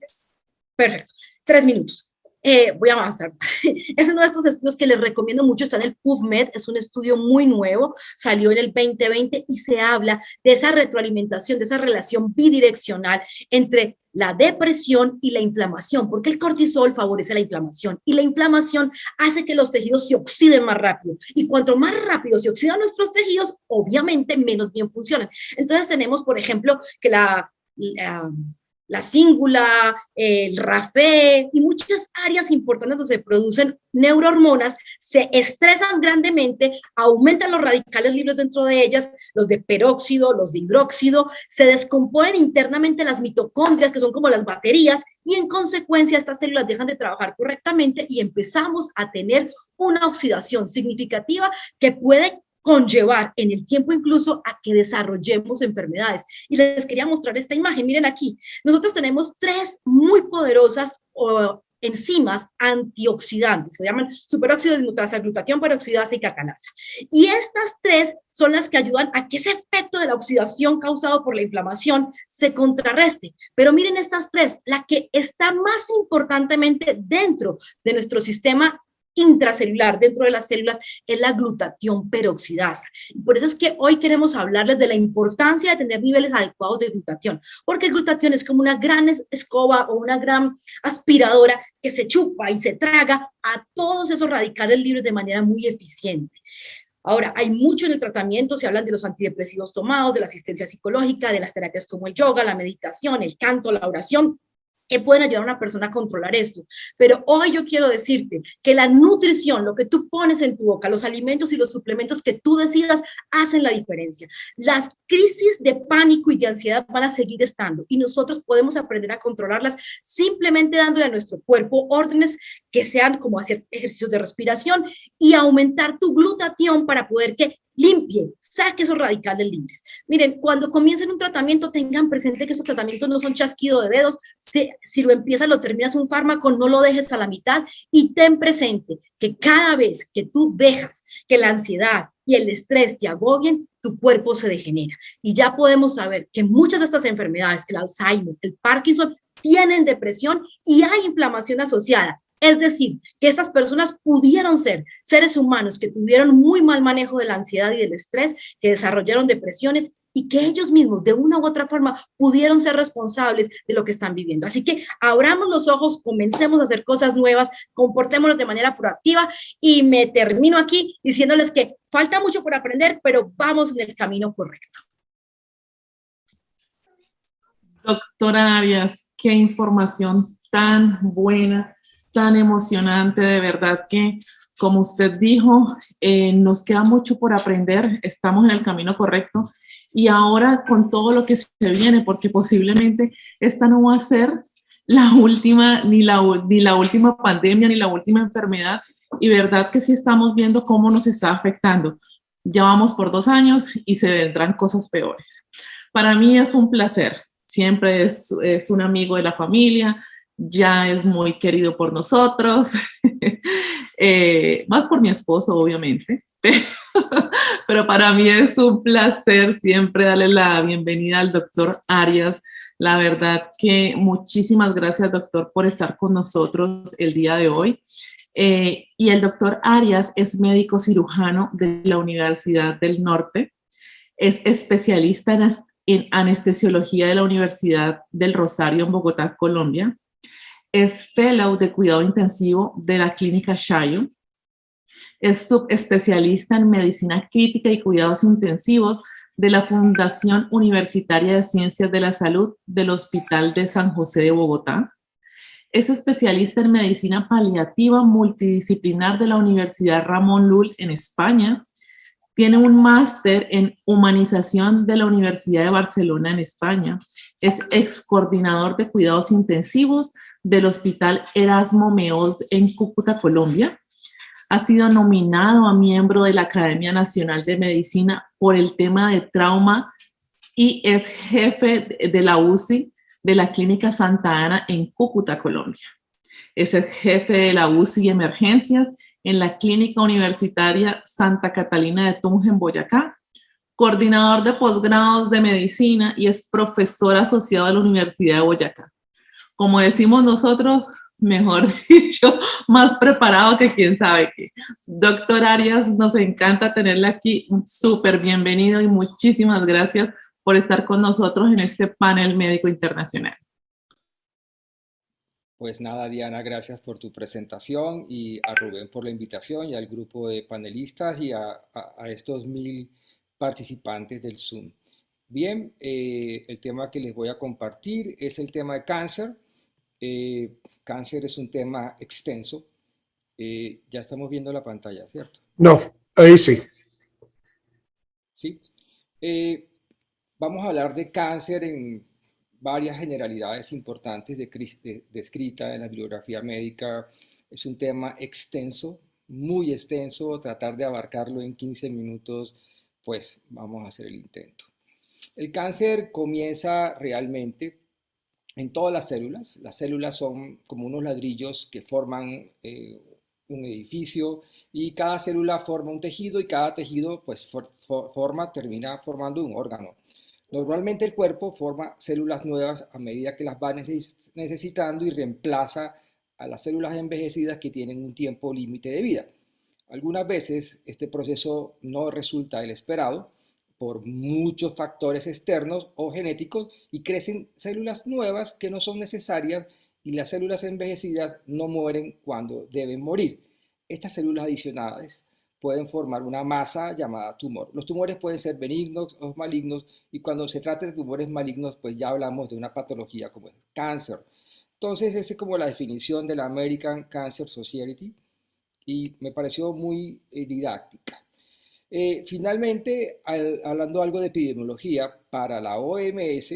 Perfecto, 3 minutos. Voy a avanzar. Es uno de estos estudios que les recomiendo mucho, está en el PubMed, es un estudio muy nuevo, salió en el 2020 y se habla de esa retroalimentación, de esa relación bidireccional entre la depresión y la inflamación, porque el cortisol favorece la inflamación y la inflamación hace que los tejidos se oxiden más rápido y cuanto más rápido se oxidan nuestros tejidos, obviamente menos bien funcionan. Entonces tenemos, por ejemplo, que la cíngula, el RAFE y muchas áreas importantes donde se producen neurohormonas, se estresan grandemente, aumentan los radicales libres dentro de ellas, los de peróxido, los de hidróxido, se descomponen internamente las mitocondrias, que son como las baterías, y en consecuencia estas células dejan de trabajar correctamente y empezamos a tener una oxidación significativa que puede conllevar en el tiempo incluso a que desarrollemos enfermedades. Y les quería mostrar esta imagen, miren aquí, nosotros tenemos tres muy poderosas enzimas antioxidantes, se llaman superóxido dismutasa, glutatión peroxidasa y cacanasa. Y estas tres son las que ayudan a que ese efecto de la oxidación causado por la inflamación se contrarreste. Pero miren estas tres, la que está más importantemente dentro de nuestro sistema intracelular, dentro de las células, es la glutatión peroxidasa. Y por eso es que hoy queremos hablarles de la importancia de tener niveles adecuados de glutatión, porque el glutatión es como una gran escoba o una gran aspiradora que se chupa y se traga a todos esos radicales libres de manera muy eficiente. Ahora, hay mucho en el tratamiento, se hablan de los antidepresivos tomados, de la asistencia psicológica, de las terapias como el yoga, la meditación, el canto, la oración, que pueden ayudar a una persona a controlar esto. Pero hoy yo quiero decirte que la nutrición, lo que tú pones en tu boca, los alimentos y los suplementos que tú decidas, hacen la diferencia. Las crisis de pánico y de ansiedad van a seguir estando y nosotros podemos aprender a controlarlas simplemente dándole a nuestro cuerpo órdenes que sean como hacer ejercicios de respiración y aumentar tu glutatión para poder que limpie, saque esos radicales libres. Miren, cuando comiencen un tratamiento, tengan presente que esos tratamientos no son chasquido de dedos. Si lo empiezas, lo terminas un fármaco, no lo dejes a la mitad y ten presente que cada vez que tú dejas que la ansiedad y el estrés te agobien, tu cuerpo se degenera. Y ya podemos saber que muchas de estas enfermedades, el Alzheimer, el Parkinson, tienen depresión y hay inflamación asociada. Es decir, que esas personas pudieron ser seres humanos que tuvieron muy mal manejo de la ansiedad y del estrés, que desarrollaron depresiones y que ellos mismos de una u otra forma pudieron ser responsables de lo que están viviendo. Así que abramos los ojos, comencemos a hacer cosas nuevas, comportémonos de manera proactiva y me termino aquí diciéndoles que falta mucho por aprender, pero vamos en el camino correcto. Doctora Arias, qué información tan buena, tan emocionante, de verdad que, como usted dijo, nos queda mucho por aprender, estamos en el camino correcto y ahora con todo lo que se viene, porque posiblemente esta no va a ser la última, ni la última pandemia, ni la última enfermedad, y verdad que sí estamos viendo cómo nos está afectando. Ya vamos por 2 años y se vendrán cosas peores. Para mí es un placer, siempre es un amigo de la familia, ya es muy querido por nosotros, más por mi esposo, obviamente, pero para mí es un placer siempre darle la bienvenida al doctor Arias. La verdad que muchísimas gracias, doctor, por estar con nosotros el día de hoy. Y el doctor Arias es médico cirujano de la Universidad del Norte, es especialista en anestesiología de la Universidad del Rosario en Bogotá, Colombia. Es fellow de cuidado intensivo de la Clínica Chayo. Es subespecialista en medicina crítica y cuidados intensivos de la Fundación Universitaria de Ciencias de la Salud del Hospital de San José de Bogotá. Es especialista en medicina paliativa multidisciplinar de la Universidad Ramon Llull en España. Tiene un máster en humanización de la Universidad de Barcelona en España. Es ex coordinador de cuidados intensivos del Hospital Erasmo Meós en Cúcuta, Colombia. Ha sido nominado a miembro de la Academia Nacional de Medicina por el tema de trauma y es jefe de la UCI de la Clínica Santa Ana en Cúcuta, Colombia. Es el jefe de la UCI Emergencias en la Clínica Universitaria Santa Catalina de Tunja en Boyacá, coordinador de posgrados de medicina y es profesor asociado de la Universidad de Boyacá. Como decimos nosotros, mejor dicho, más preparado que quién sabe qué. Doctor Arias, nos encanta tenerla aquí, súper bienvenido y muchísimas gracias por estar con nosotros en este panel médico internacional. Pues nada, Diana, gracias por tu presentación y a Rubén por la invitación y al grupo de panelistas y a estos 1000 participantes del Zoom. Bien, el tema que les voy a compartir es el tema de cáncer. Cáncer es un tema extenso. Ya estamos viendo la pantalla, ¿cierto? No, ahí sí. Sí. Vamos a hablar de cáncer en varias generalidades importantes descritas en la bibliografía médica. Es un tema extenso, muy extenso. Tratar de abarcarlo en 15 minutos, pues vamos a hacer el intento. El cáncer comienza realmente en todas las células son como unos ladrillos que forman un edificio y cada célula forma un tejido y cada tejido pues termina formando un órgano. Normalmente el cuerpo forma células nuevas a medida que las va necesitando y reemplaza a las células envejecidas que tienen un tiempo límite de vida. Algunas veces este proceso no resulta el esperado por muchos factores externos o genéticos y crecen células nuevas que no son necesarias y las células envejecidas no mueren cuando deben morir. Estas células adicionales pueden formar una masa llamada tumor. Los tumores pueden ser benignos o malignos y cuando se trata de tumores malignos pues ya hablamos de una patología como el cáncer. Entonces esa es como la definición de la American Cancer Society y me pareció muy didáctica. Finalmente, hablando algo de epidemiología, para la OMS,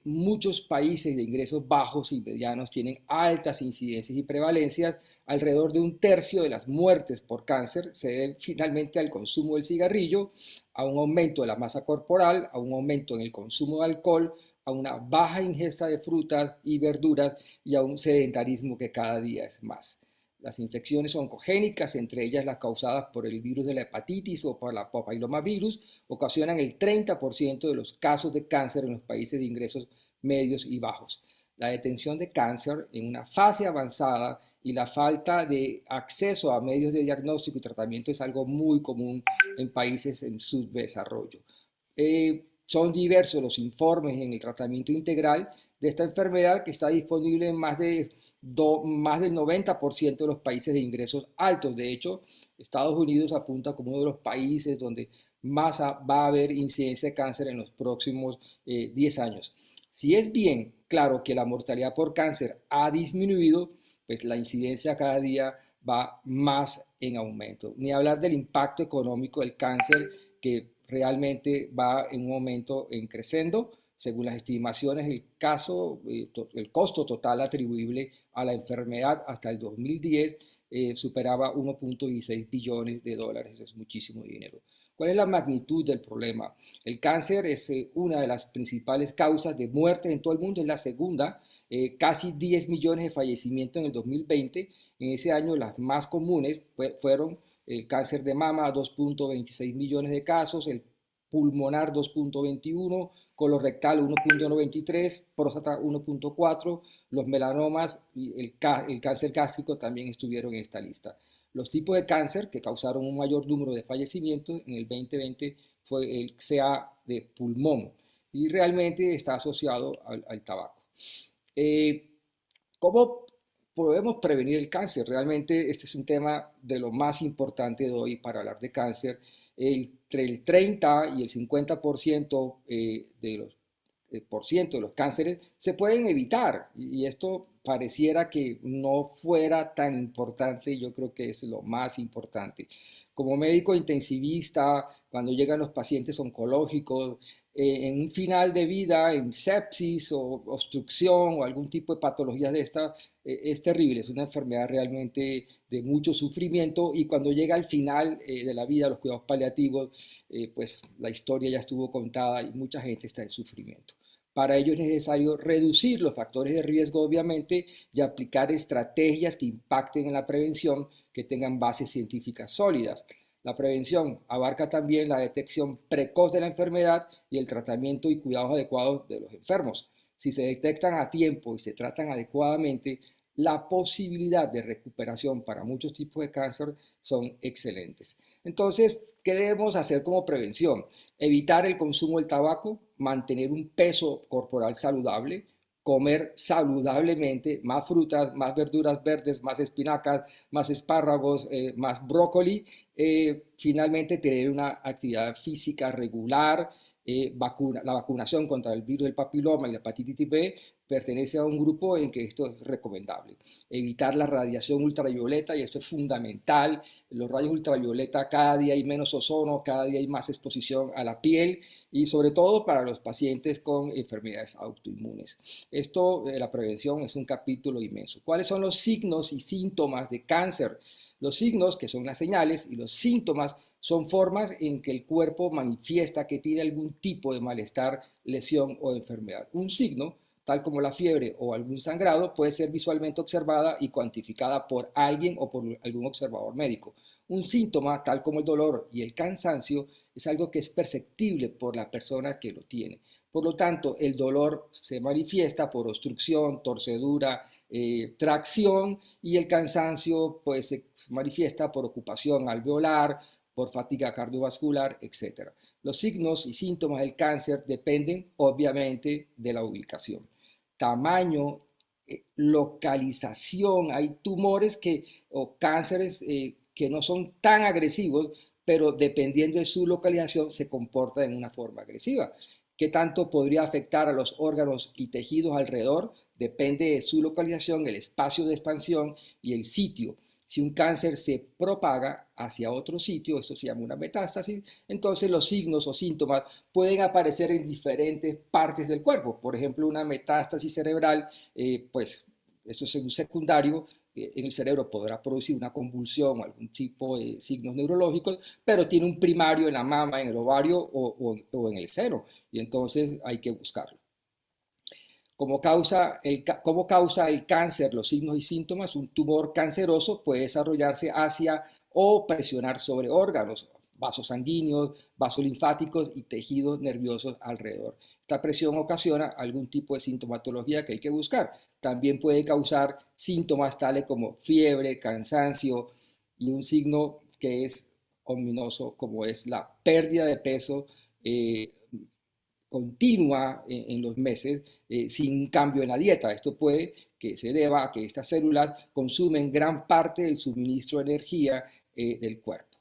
muchos países de ingresos bajos y medianos tienen altas incidencias y prevalencias. Alrededor de un tercio de las muertes por cáncer se deben finalmente al consumo del cigarrillo, a un aumento de la masa corporal, a un aumento en el consumo de alcohol, a una baja ingesta de frutas y verduras y a un sedentarismo que cada día es más. Las infecciones oncogénicas, entre ellas las causadas por el virus de la hepatitis o por la papillomavirus, ocasionan el 30% de los casos de cáncer en los países de ingresos medios y bajos. La detención de cáncer en una fase avanzada y la falta de acceso a medios de diagnóstico y tratamiento es algo muy común en países en subdesarrollo. Son diversos los informes en el tratamiento integral de esta enfermedad que está disponible en más del 90% de los países de ingresos altos. De hecho, Estados Unidos apunta como uno de los países donde más va a haber incidencia de cáncer en los próximos 10 años. Si es bien claro que la mortalidad por cáncer ha disminuido, pues la incidencia cada día va más en aumento. Ni hablar del impacto económico del cáncer, que realmente va en un momento en creciendo. Según las estimaciones, el costo total atribuible a la enfermedad hasta el 2010 superaba 1.16 billones de dólares. Eso es muchísimo dinero. ¿Cuál es la magnitud del problema? El cáncer es una de las principales causas de muerte en todo el mundo, es la segunda. Casi 10 millones de fallecimientos en el 2020. En ese año las más comunes fueron el cáncer de mama, 2.26 millones de casos, el pulmonar 2.21, colorectal 1.93, próstata 1.4, los melanomas y el cáncer gástrico también estuvieron en esta lista. Los tipos de cáncer que causaron un mayor número de fallecimientos en el 2020 fue el CA de pulmón y realmente está asociado al tabaco. ¿Cómo podemos prevenir el cáncer? Realmente este es un tema de lo más importante de hoy para hablar de cáncer. Entre el 30 y el 50% de los cánceres se pueden evitar y esto pareciera que no fuera tan importante. Yo creo que es lo más importante. Como médico intensivista, cuando llegan los pacientes oncológicos, en un final de vida, en sepsis o obstrucción o algún tipo de patología de esta, es terrible, es una enfermedad realmente de mucho sufrimiento y cuando llega al final de la vida, los cuidados paliativos, pues la historia ya estuvo contada y mucha gente está en sufrimiento. Para ello es necesario reducir los factores de riesgo, obviamente, y aplicar estrategias que impacten en la prevención, que tengan bases científicas sólidas. La prevención abarca también la detección precoz de la enfermedad y el tratamiento y cuidados adecuados de los enfermos. Si se detectan a tiempo y se tratan adecuadamente, la posibilidad de recuperación para muchos tipos de cáncer son excelentes. Entonces, ¿qué debemos hacer como prevención? Evitar el consumo del tabaco, mantener un peso corporal saludable, comer saludablemente, más frutas, más verduras verdes, más espinacas, más espárragos, más brócoli. Finalmente, tener una actividad física regular. La vacunación contra el virus del papiloma y la hepatitis B pertenece a un grupo en que esto es recomendable. Evitar la radiación ultravioleta, y esto es fundamental. Los rayos ultravioleta, cada día hay menos ozono, cada día hay más exposición a la piel y sobre todo para los pacientes con enfermedades autoinmunes. Esto, la prevención, es un capítulo inmenso. ¿Cuáles son los signos y síntomas de cáncer? Los signos, que son las señales, y los síntomas son formas en que el cuerpo manifiesta que tiene algún tipo de malestar, lesión o enfermedad. Un signo tal como la fiebre o algún sangrado, puede ser visualmente observada y cuantificada por alguien o por algún observador médico. Un síntoma, tal como el dolor y el cansancio, es algo que es perceptible por la persona que lo tiene. Por lo tanto, el dolor se manifiesta por obstrucción, torcedura, tracción, y el cansancio pues, se manifiesta por ocupación alveolar, por fatiga cardiovascular, etc. Los signos y síntomas del cáncer dependen obviamente de la ubicación. Tamaño, localización, hay tumores o cánceres que no son tan agresivos, pero dependiendo de su localización se comporta de una forma agresiva. ¿Qué tanto podría afectar a los órganos y tejidos alrededor? Depende de su localización, el espacio de expansión y el sitio. Si un cáncer se propaga hacia otro sitio, eso se llama una metástasis, entonces los signos o síntomas pueden aparecer en diferentes partes del cuerpo. Por ejemplo, una metástasis cerebral, pues eso es un secundario, en el cerebro podrá producir una convulsión o algún tipo de signos neurológicos, pero tiene un primario en la mama, en el ovario o en el seno, y entonces hay que buscarlo. ¿Cómo causa el cáncer? Los signos y síntomas. Un tumor canceroso puede desarrollarse hacia o presionar sobre órganos, vasos sanguíneos, vasos linfáticos y tejidos nerviosos alrededor. Esta presión ocasiona algún tipo de sintomatología que hay que buscar. También puede causar síntomas tales como fiebre, cansancio y un signo que es ominoso como es la pérdida de peso continua en los meses sin cambio en la dieta. Esto puede que se deba a que estas células consumen gran parte del suministro de energía del cuerpo.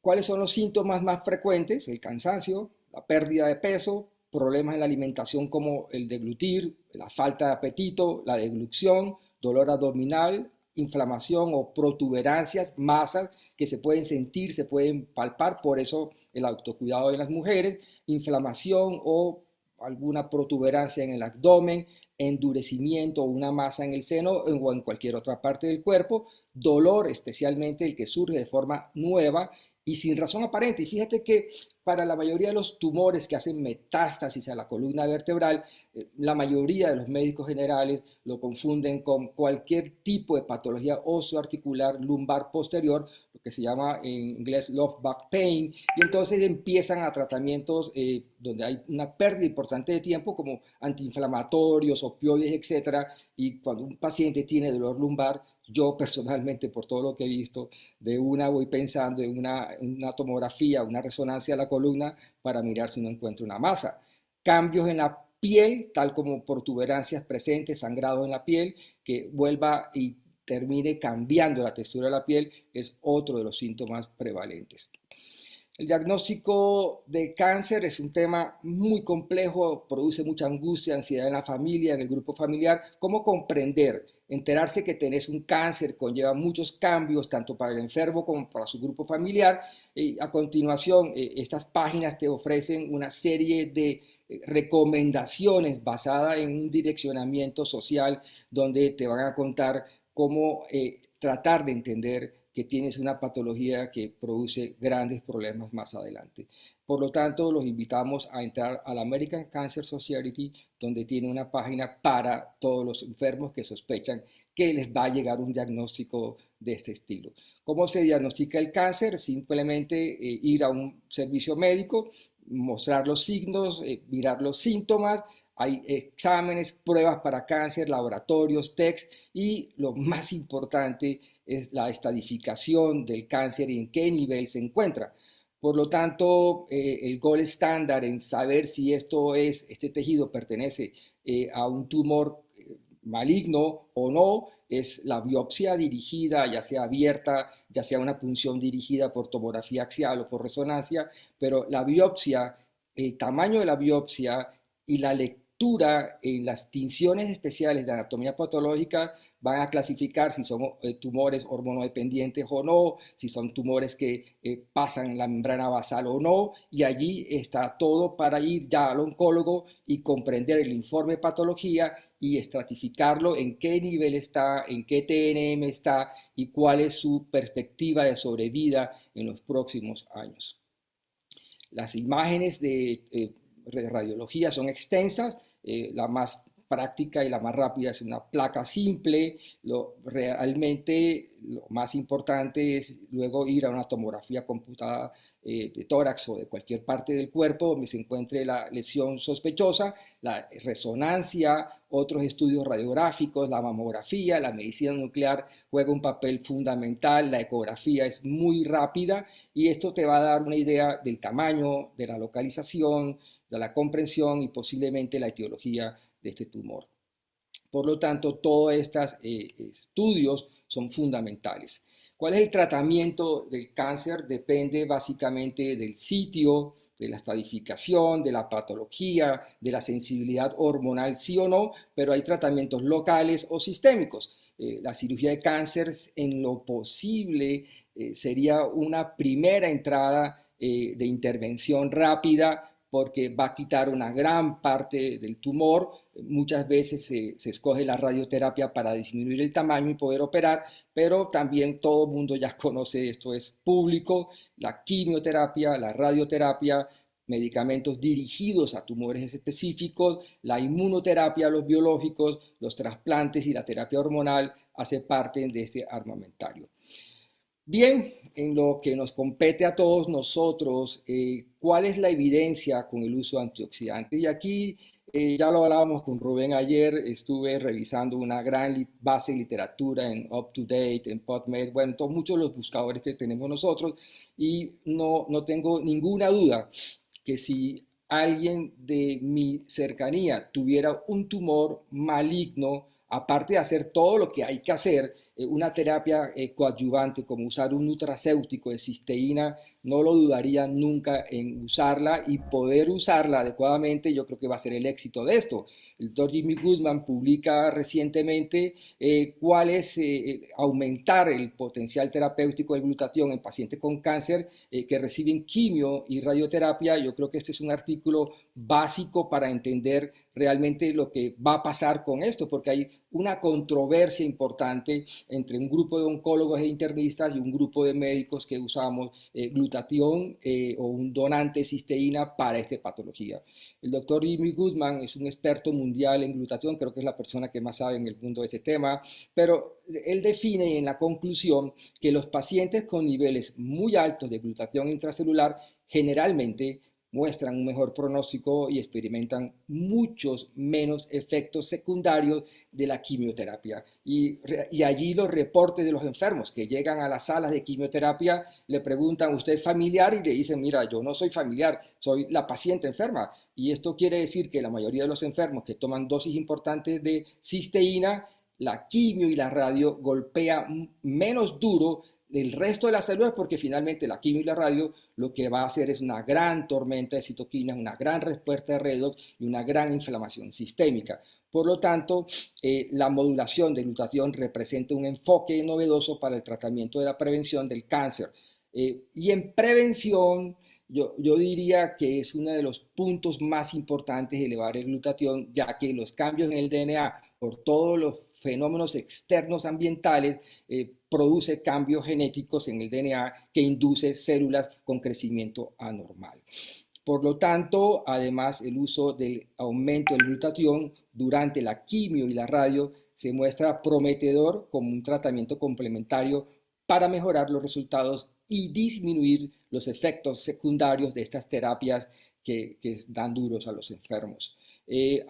¿Cuáles son los síntomas más frecuentes? El cansancio, la pérdida de peso, problemas en la alimentación como el deglutir, la falta de apetito, la deglución, dolor abdominal, inflamación o protuberancias, masas que se pueden sentir, se pueden palpar, por eso el autocuidado de las mujeres, inflamación o alguna protuberancia en el abdomen, endurecimiento o una masa en el seno o en cualquier otra parte del cuerpo, dolor, especialmente el que surge de forma nueva y sin razón aparente. Y fíjate que para la mayoría de los tumores que hacen metástasis a la columna vertebral, la mayoría de los médicos generales lo confunden con cualquier tipo de patología osteoarticular lumbar posterior, lo que se llama en inglés low back pain, y entonces empiezan a tratamientos donde hay una pérdida importante de tiempo, como antiinflamatorios, opioides, etc. Y cuando un paciente tiene dolor lumbar, yo personalmente, por todo lo que he visto, de una voy pensando en una tomografía, una resonancia de la columna para mirar si no encuentro una masa. Cambios en la piel, tal como protuberancias presentes, sangrados en la piel, que vuelva y termine cambiando la textura de la piel, es otro de los síntomas prevalentes. El diagnóstico de cáncer es un tema muy complejo, produce mucha angustia, ansiedad en la familia, en el grupo familiar. ¿Cómo comprender? Enterarse que tenés un cáncer conlleva muchos cambios, tanto para el enfermo como para su grupo familiar. A continuación, estas páginas te ofrecen una serie de recomendaciones basadas en un direccionamiento social donde te van a contar cómo tratar de entender que tienes una patología que produce grandes problemas más adelante. Por lo tanto, los invitamos a entrar a la American Cancer Society, donde tiene una página para todos los enfermos que sospechan que les va a llegar un diagnóstico de este estilo. ¿Cómo se diagnostica el cáncer? Simplemente ir a un servicio médico, mostrar los signos, mirar los síntomas. Hay exámenes, pruebas para cáncer, laboratorios, tests y lo más importante es la estadificación del cáncer y en qué nivel se encuentra. Por lo tanto, el gold estándar en saber si este tejido pertenece a un tumor maligno o no es la biopsia dirigida, ya sea abierta, ya sea una punción dirigida por tomografía axial o por resonancia, pero la biopsia, el tamaño de la biopsia y la lectura en las tinciones especiales de anatomía patológica van a clasificar si son tumores hormonodependientes o no, si son tumores que pasan la membrana basal o no, y allí está todo para ir ya al oncólogo y comprender el informe de patología y estratificarlo en qué nivel está, en qué TNM está y cuál es su perspectiva de sobrevida en los próximos años. Las imágenes de radiología son extensas, la más práctica y la más rápida es una placa simple. Realmente lo más importante es luego ir a una tomografía computada de tórax o de cualquier parte del cuerpo donde se encuentre la lesión sospechosa, la resonancia, otros estudios radiográficos, la mamografía, la medicina nuclear juega un papel fundamental, la ecografía es muy rápida y esto te va a dar una idea del tamaño, de la localización, de la comprensión y posiblemente la etiología de este tumor. Por lo tanto, todos estos estudios son fundamentales. ¿Cuál es el tratamiento del cáncer? Depende básicamente del sitio, de la estadificación, de la patología, de la sensibilidad hormonal, sí o no, pero hay tratamientos locales o sistémicos. La cirugía de cáncer, en lo posible, sería una primera entrada de intervención rápida porque va a quitar una gran parte del tumor. Muchas veces se escoge la radioterapia para disminuir el tamaño y poder operar, pero también todo el mundo ya conoce, esto es público, la quimioterapia, la radioterapia, medicamentos dirigidos a tumores específicos, la inmunoterapia, los biológicos, los trasplantes y la terapia hormonal hace parte de este armamentario. Bien, en lo que nos compete a todos nosotros, ¿cuál es la evidencia con el uso de antioxidantes? Y aquí ya lo hablábamos con Rubén ayer, estuve revisando una gran base de literatura en UpToDate, en PubMed, bueno, todos muchos de los buscadores que tenemos nosotros, y no tengo ninguna duda que si alguien de mi cercanía tuviera un tumor maligno, aparte de hacer todo lo que hay que hacer, una terapia coadyuvante como usar un nutracéutico de cisteína, no lo dudaría nunca en usarla y poder usarla adecuadamente, yo creo que va a ser el éxito de esto. El doctor Jimmy Goodman publica recientemente cuál es aumentar el potencial terapéutico de glutatión en pacientes con cáncer que reciben quimio y radioterapia. Yo creo que este es un artículo básico para entender realmente lo que va a pasar con esto, porque hay una controversia importante entre un grupo de oncólogos e internistas y un grupo de médicos que usamos glutatión o un donante de cisteína para esta patología. El doctor Jimmy Goodman es un experto mundial en glutatión, creo que es la persona que más sabe en el mundo de este tema, pero él define en la conclusión que los pacientes con niveles muy altos de glutatión intracelular generalmente muestran un mejor pronóstico y experimentan muchos menos efectos secundarios de la quimioterapia. Y allí los reportes de los enfermos que llegan a las salas de quimioterapia le preguntan, ¿usted es familiar? Y le dicen, mira, yo no soy familiar, soy la paciente enferma. Y esto quiere decir que la mayoría de los enfermos que toman dosis importantes de cisteína, la quimio y la radio golpea menos duro el resto de las células, porque finalmente la quimio y la radio lo que va a hacer es una gran tormenta de citoquinas, una gran respuesta de redox y una gran inflamación sistémica. Por lo tanto, la modulación de glutatión representa un enfoque novedoso para el tratamiento de la prevención del cáncer. Y en prevención, yo diría que es uno de los puntos más importantes de elevar el glutatión, ya que los cambios en el DNA por todos los fenómenos externos ambientales produce cambios genéticos en el DNA que induce células con crecimiento anormal. Por lo tanto, además, el uso del aumento del glutatión durante la quimio y la radio se muestra prometedor como un tratamiento complementario para mejorar los resultados y disminuir los efectos secundarios de estas terapias que dan duros a los enfermos.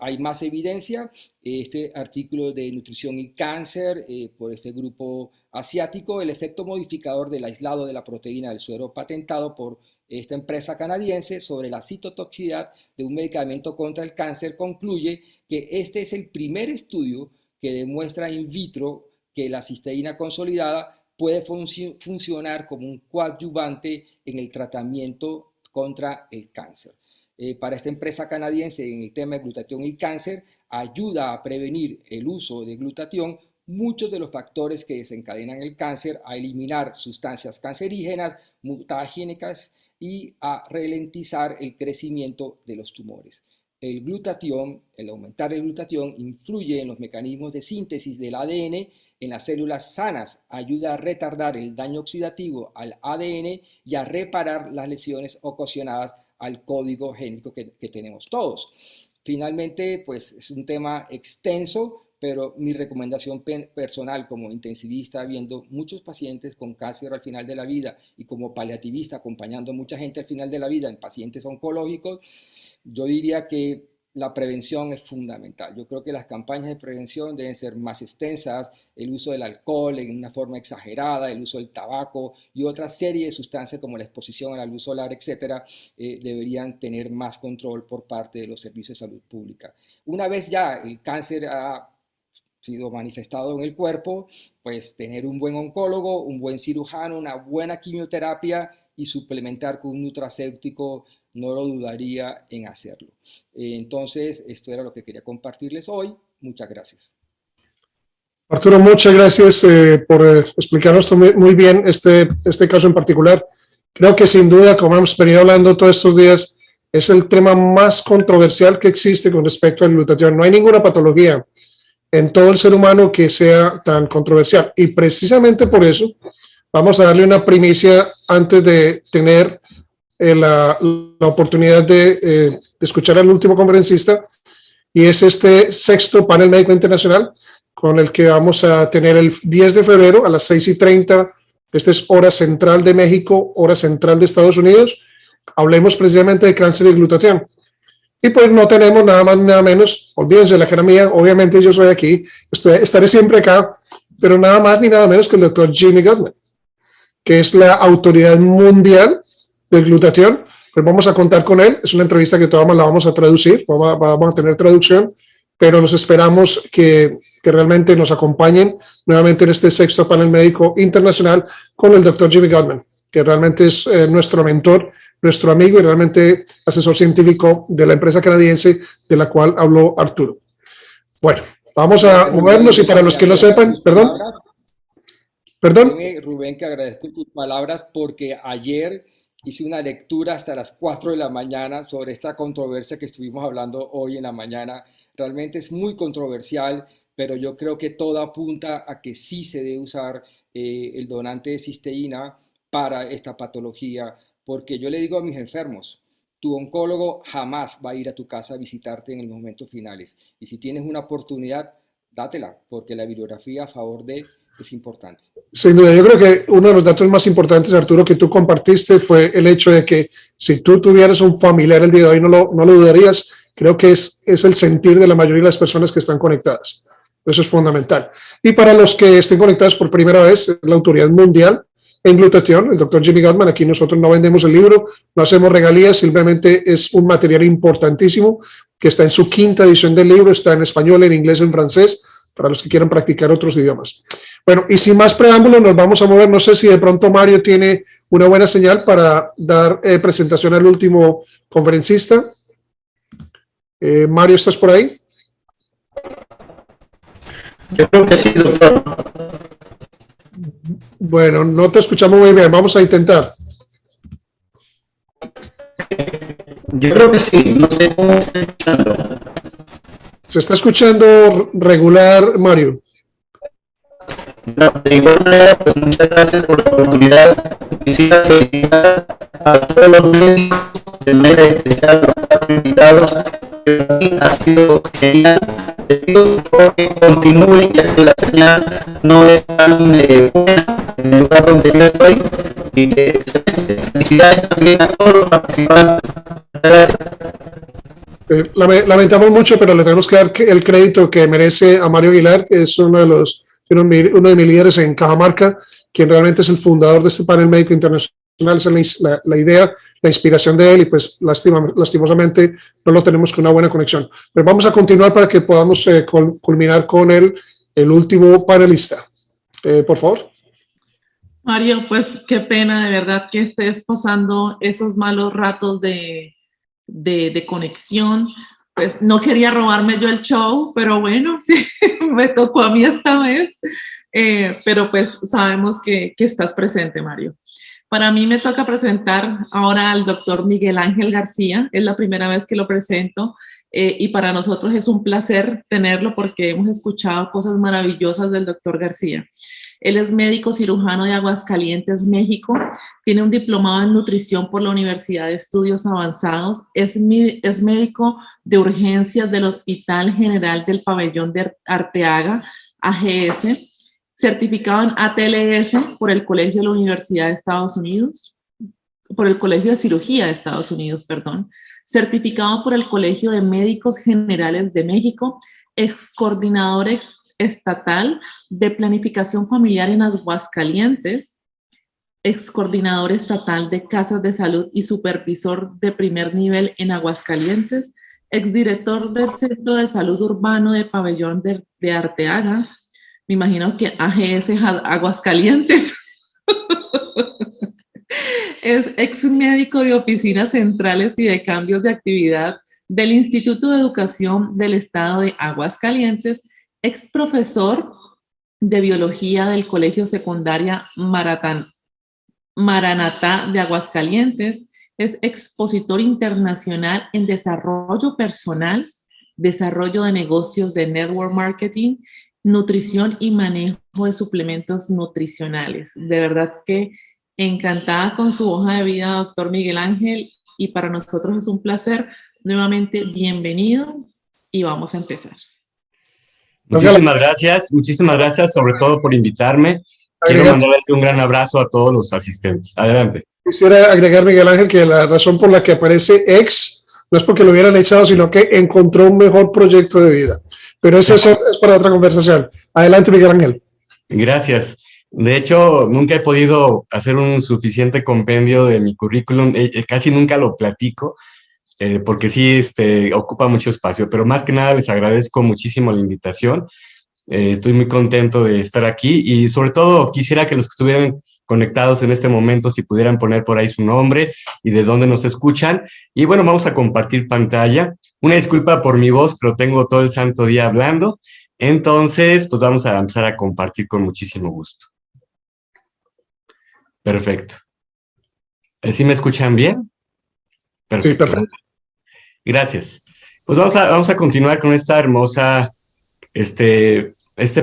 Hay más evidencia, este artículo de Nutrición y Cáncer por este grupo asiático, el efecto modificador del aislado de la proteína del suero patentado por esta empresa canadiense sobre la citotoxicidad de un medicamento contra el cáncer, concluye que este es el primer estudio que demuestra in vitro que la cisteína consolidada puede funcionar como un coadyuvante en el tratamiento contra el cáncer. Para esta empresa canadiense en el tema de glutatión y cáncer, ayuda a prevenir el uso de glutatión muchos de los factores que desencadenan el cáncer, a eliminar sustancias cancerígenas, mutagénicas y a ralentizar el crecimiento de los tumores. El glutatión, el aumentar el glutatión, influye en los mecanismos de síntesis del ADN en las células sanas, ayuda a retardar el daño oxidativo al ADN y a reparar las lesiones ocasionadas al código génico que tenemos todos. Finalmente, pues es un tema extenso, pero mi recomendación personal como intensivista, viendo muchos pacientes con cáncer al final de la vida y como paliativista, acompañando a mucha gente al final de la vida en pacientes oncológicos, yo diría que la prevención es fundamental. Yo creo que las campañas de prevención deben ser más extensas, el uso del alcohol en una forma exagerada, el uso del tabaco y otra serie de sustancias como la exposición a la luz solar, etcétera, deberían tener más control por parte de los servicios de salud pública. Una vez ya el cáncer ha sido manifestado en el cuerpo, pues tener un buen oncólogo, un buen cirujano, una buena quimioterapia y suplementar con un nutracéutico, no lo dudaría en hacerlo. Entonces, esto era lo que quería compartirles hoy. Muchas gracias. Arturo, muchas gracias por explicarnos muy bien este caso en particular. Creo que sin duda, como hemos venido hablando todos estos días, es el tema más controversial que existe con respecto a la glutatión. No hay ninguna patología en todo el ser humano que sea tan controversial. Y precisamente por eso vamos a darle una primicia antes de tener la oportunidad de escuchar al último conferencista, y es este sexto panel médico internacional con el que vamos a tener el 10 de febrero a las 6:30. Esta es hora central de México, hora central de Estados Unidos. Hablemos precisamente de cáncer y glutatión. Y pues no tenemos nada más ni nada menos, olvídense de la cara mía, obviamente yo soy aquí, estaré siempre acá, pero nada más ni nada menos que el doctor Jimmy Gottman, que es la autoridad mundial del glutatión. Pues vamos a contar con él. Es una entrevista que toda la vamos a traducir, vamos a tener traducción, pero nos esperamos que realmente nos acompañen nuevamente en este sexto panel médico internacional con el doctor Jimmy Gottman, que realmente es nuestro mentor, nuestro amigo y realmente asesor científico de la empresa canadiense de la cual habló Arturo. Bueno, vamos a movernos y para los que no sepan, perdón. Rubén, que agradezco tus palabras porque ayer hice una lectura hasta las 4 de la mañana sobre esta controversia que estuvimos hablando hoy en la mañana. Realmente es muy controversial, pero yo creo que todo apunta a que sí se debe usar el donante de cisteína para esta patología, porque yo le digo a mis enfermos, tu oncólogo jamás va a ir a tu casa a visitarte en los momentos finales, y si tienes una oportunidad, dátela, porque la bibliografía a favor de es importante. Sin duda, yo creo que uno de los datos más importantes, Arturo, que tú compartiste fue el hecho de que si tú tuvieras un familiar el día de hoy, no lo dudarías. Creo que es el sentir de la mayoría de las personas que están conectadas. Eso es fundamental. Y para los que estén conectados por primera vez, la autoridad mundial en glutatión, el doctor Jimmy Gottman. Aquí nosotros no vendemos el libro, no hacemos regalías, simplemente es un material importantísimo que está en su 5ª edición del libro, está en español, en inglés, en francés, para los que quieran practicar otros idiomas. Bueno, y sin más preámbulo, nos vamos a mover. No sé si de pronto Mario tiene una buena señal para dar presentación al último conferencista. Mario, ¿estás por ahí? Yo creo que sí, doctor. Bueno, no te escuchamos muy bien. Vamos a intentar. Yo creo que sí. No sé cómo está escuchando. Se está escuchando regular, Mario. No, de igual manera, pues muchas gracias por la oportunidad. Quisiera felicitar a todos los médicos, de manera especial a los 4 invitados, que para mí ha sido genial. Les pido que continúen, ya que la señal no es tan buena en el lugar donde yo estoy. Y que felicidades también a todos los participantes. Gracias. Lamentamos mucho, pero le tenemos que dar el crédito que merece a Mario Aguilar, que es uno de mis líderes en Cajamarca, quien realmente es el fundador de este panel médico internacional. Esa es la idea, la inspiración de él, y pues lastimosamente no lo tenemos con una buena conexión. Pero vamos a continuar para que podamos culminar con el último panelista. Por favor. Mario, pues qué pena de verdad que estés pasando esos malos ratos de conexión. Pues no quería robarme yo el show, pero bueno, sí, me tocó a mí esta vez. Pero pues sabemos que estás presente, Mario. Para mí me toca presentar ahora al doctor Miguel Ángel García. Es la primera vez que lo presento y para nosotros es un placer tenerlo porque hemos escuchado cosas maravillosas del doctor García. Él es médico cirujano de Aguascalientes, México. Tiene un diplomado en nutrición por la Universidad de Estudios Avanzados. Es médico de urgencias del Hospital General del Pabellón de Arteaga, AGS. Certificado en ATLS por el Colegio de la Universidad de Estados Unidos, por el Colegio de Cirugía de Estados Unidos, perdón. Certificado por el Colegio de Médicos Generales de México, ex coordinador estatal de planificación familiar en Aguascalientes, ex coordinador estatal de casas de salud y supervisor de primer nivel en Aguascalientes, exdirector del Centro de Salud Urbano de Pabellón de Arteaga. Me imagino que AGS es Aguascalientes. Es ex médico de oficinas centrales y de cambios de actividad del Instituto de Educación del Estado de Aguascalientes, ex profesor de biología del Colegio Secundaria Maranatá de Aguascalientes, es expositor internacional en desarrollo personal, desarrollo de negocios de network marketing, nutrición y manejo de suplementos nutricionales. De verdad que encantada con su hoja de vida, doctor Miguel Ángel, y para nosotros es un placer. Nuevamente, bienvenido y vamos a empezar. Muchísimas gracias sobre todo por invitarme. Quiero mandarles un gran abrazo a todos los asistentes. Adelante. Quisiera agregar, Miguel Ángel, que la razón por la que aparece ex no es porque lo hubieran echado, sino que encontró un mejor proyecto de vida. Pero eso es para otra conversación. Adelante, Miguel Ángel. Gracias. De hecho, nunca he podido hacer un suficiente compendio de mi currículum. Casi nunca lo platico, porque sí ocupa mucho espacio. Pero más que nada les agradezco muchísimo la invitación. Estoy muy contento de estar aquí y sobre todo quisiera que los que estuvieran conectados en este momento, si pudieran poner por ahí su nombre y de dónde nos escuchan. Y bueno, vamos a compartir pantalla. Una disculpa por mi voz, pero tengo todo el santo día hablando. Entonces, pues vamos a empezar a compartir con muchísimo gusto. Perfecto. ¿Sí me escuchan bien? Perfecto. Sí, perfecto. Gracias. Pues vamos a continuar con esta hermosa, este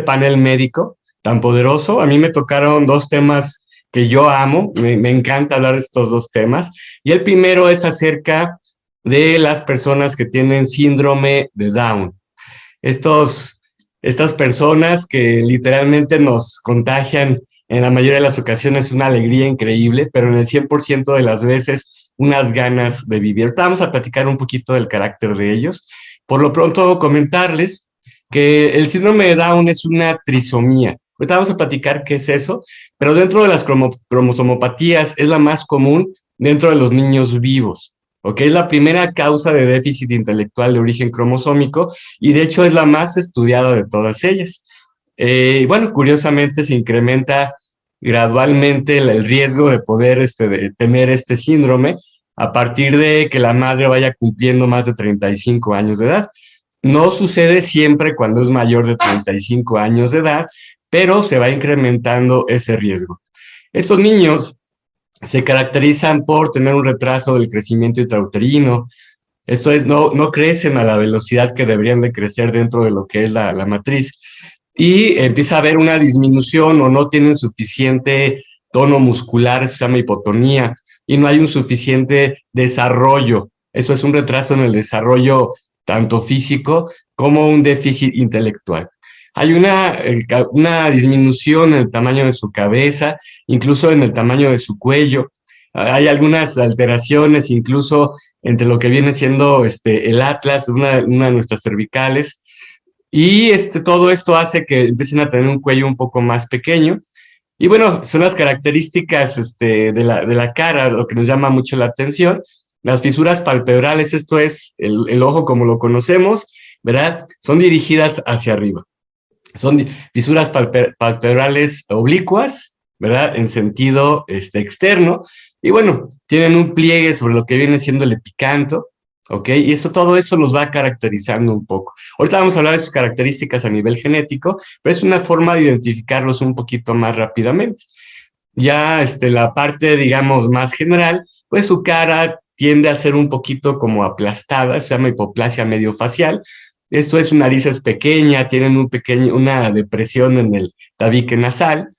panel médico tan poderoso. A mí me tocaron dos temas que yo amo, me encanta hablar de estos dos temas. Y el primero es acerca de las personas que tienen síndrome de Down. Estas personas que literalmente nos contagian en la mayoría de las ocasiones una alegría increíble, pero en el 100% de las veces unas ganas de vivir. Ahorita vamos a platicar un poquito del carácter de ellos. Por lo pronto, comentarles que el síndrome de Down es una trisomía. Ahorita vamos a platicar qué es eso, pero dentro de las cromosomopatías es la más común dentro de los niños vivos, ¿ok? Es la primera causa de déficit intelectual de origen cromosómico y de hecho es la más estudiada de todas ellas. Bueno, curiosamente se incrementa gradualmente el riesgo de poder de tener este síndrome a partir de que la madre vaya cumpliendo más de 35 años de edad. No sucede siempre cuando es mayor de 35 años de edad, pero se va incrementando ese riesgo. Estos niños se caracterizan por tener un retraso del crecimiento intrauterino. Esto es, no crecen a la velocidad que deberían de crecer dentro de lo que es la matriz. Y empieza a haber una disminución o no tienen suficiente tono muscular, se llama hipotonía, y no hay un suficiente desarrollo. Esto es un retraso en el desarrollo tanto físico como un déficit intelectual. Hay una disminución en el tamaño de su cabeza, incluso en el tamaño de su cuello. Hay algunas alteraciones incluso entre lo que viene siendo el atlas, una de nuestras cervicales, y todo esto hace que empiecen a tener un cuello un poco más pequeño. Y bueno, son las características de la cara, lo que nos llama mucho la atención. Las fisuras palpebrales, esto es el ojo como lo conocemos, ¿verdad? Son dirigidas hacia arriba. Son fisuras palpebrales oblicuas, ¿verdad? En sentido externo. Y bueno, tienen un pliegue sobre lo que viene siendo el epicanto, ¿ok? Y todo eso los va caracterizando un poco. Ahorita vamos a hablar de sus características a nivel genético, pero es una forma de identificarlos un poquito más rápidamente. Ya la parte, digamos, más general, pues su cara tiende a ser un poquito como aplastada, se llama hipoplasia mediofacial. Esto es, su nariz es pequeña, tienen una depresión en el tabique nasal,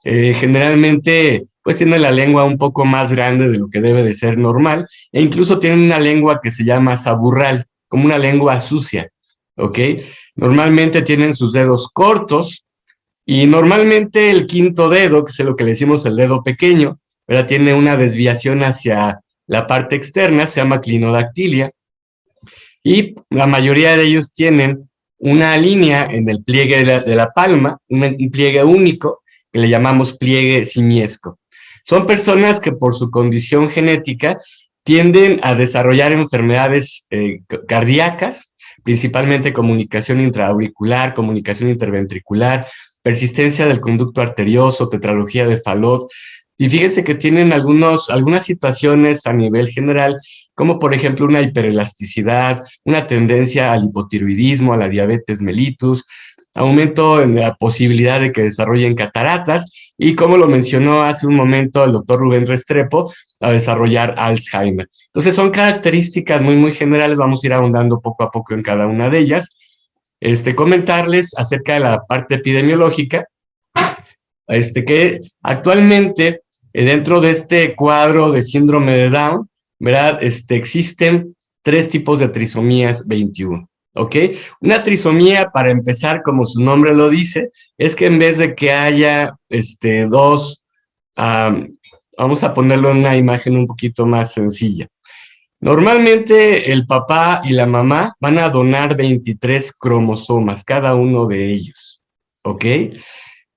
Generalmente pues tienen la lengua un poco más grande de lo que debe de ser normal, e incluso tienen una lengua que se llama saburral, como una lengua sucia, ¿ok? Normalmente tienen sus dedos cortos, y normalmente el quinto dedo, que es lo que le decimos el dedo pequeño, ¿verdad? Tiene una desviación hacia la parte externa, se llama clinodactilia, y la mayoría de ellos tienen una línea en el pliegue de la palma, un pliegue único, que le llamamos pliegue simiesco. Son personas que por su condición genética tienden a desarrollar enfermedades cardíacas, principalmente comunicación intraauricular, comunicación interventricular, persistencia del conducto arterioso, tetralogía de Fallot, y fíjense que tienen algunas situaciones a nivel general, como por ejemplo una hiperelasticidad, una tendencia al hipotiroidismo, a la diabetes mellitus, aumento en la posibilidad de que desarrollen cataratas, y como lo mencionó hace un momento el doctor Rubén Restrepo, a desarrollar Alzheimer. Entonces son características muy generales, vamos a ir ahondando poco a poco en cada una de ellas. Comentarles acerca de la parte epidemiológica, que actualmente dentro de este cuadro de síndrome de Down, ¿verdad? Existen 3 tipos de trisomías 21, ¿ok? Una trisomía, para empezar, como su nombre lo dice, es que en vez de que haya dos, vamos a ponerlo en una imagen un poquito más sencilla. Normalmente el papá y la mamá van a donar 23 cromosomas, cada uno de ellos, ¿ok?